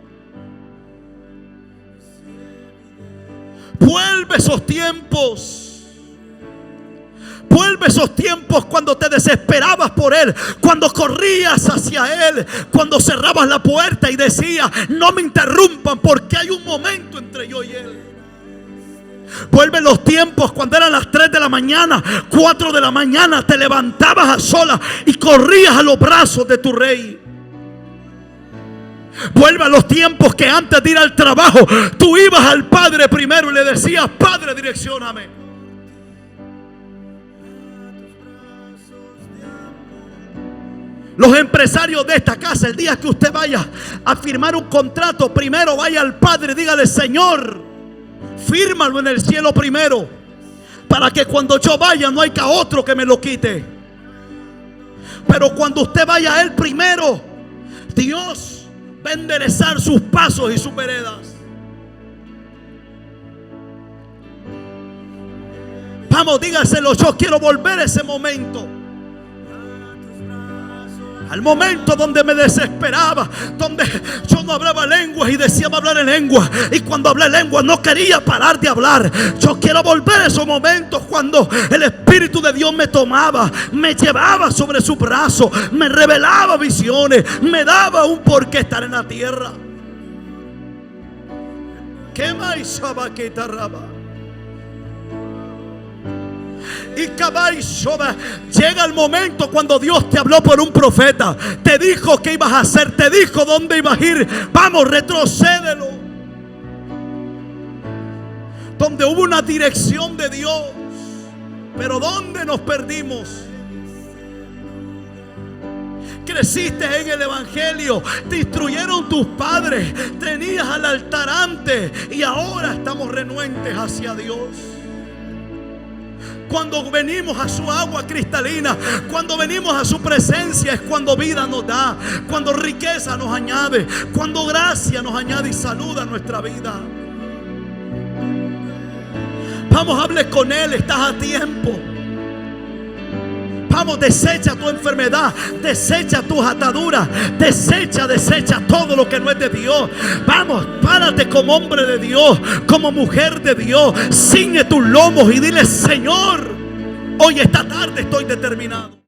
vuelve esos tiempos. Vuelve esos tiempos cuando te desesperabas por Él, cuando corrías hacia Él, cuando cerrabas la puerta y decías: no me interrumpan porque hay un momento entre yo y Él. Vuelve los tiempos cuando eran las 3 de la mañana, 4 de la mañana, te levantabas a solas y corrías a los brazos de tu Rey. Vuelve a los tiempos que antes de ir al trabajo tú ibas al Padre primero y le decías: Padre, direccióname. Los empresarios de esta casa, el día que usted vaya a firmar un contrato, primero vaya al Padre y dígale: Señor, fírmalo en el cielo primero, para que cuando yo vaya no haya otro que me lo quite. Pero cuando usted vaya a Él primero, Dios va a enderezar sus pasos y sus veredas. Vamos, dígaselo: yo quiero volver a ese momento. Al momento donde me desesperaba, donde yo no hablaba lenguas y deseaba hablar en lengua, y cuando hablé lenguas no quería parar de hablar. Yo quiero volver a esos momentos cuando el Espíritu de Dios me tomaba, me llevaba sobre su brazo, me revelaba visiones, me daba un porqué estar en la tierra. ¿Qué más? Y llega el momento cuando Dios te habló por un profeta, te dijo qué ibas a hacer, te dijo dónde ibas a ir. Vamos, retrocédelo. Donde hubo una dirección de Dios, pero ¿dónde nos perdimos? Creciste en el evangelio, te instruyeron tus padres, tenías al altar antes y ahora estamos renuentes hacia Dios. Cuando venimos a su agua cristalina, cuando venimos a su presencia, es cuando vida nos da, cuando riqueza nos añade, cuando gracia nos añade y saluda nuestra vida. Vamos, hable con Él, estás a tiempo. Vamos, desecha tu enfermedad, desecha tus ataduras, desecha todo lo que no es de Dios. Vamos, párate como hombre de Dios, como mujer de Dios, ciñe tus lomos y dile: Señor, hoy esta tarde estoy determinado.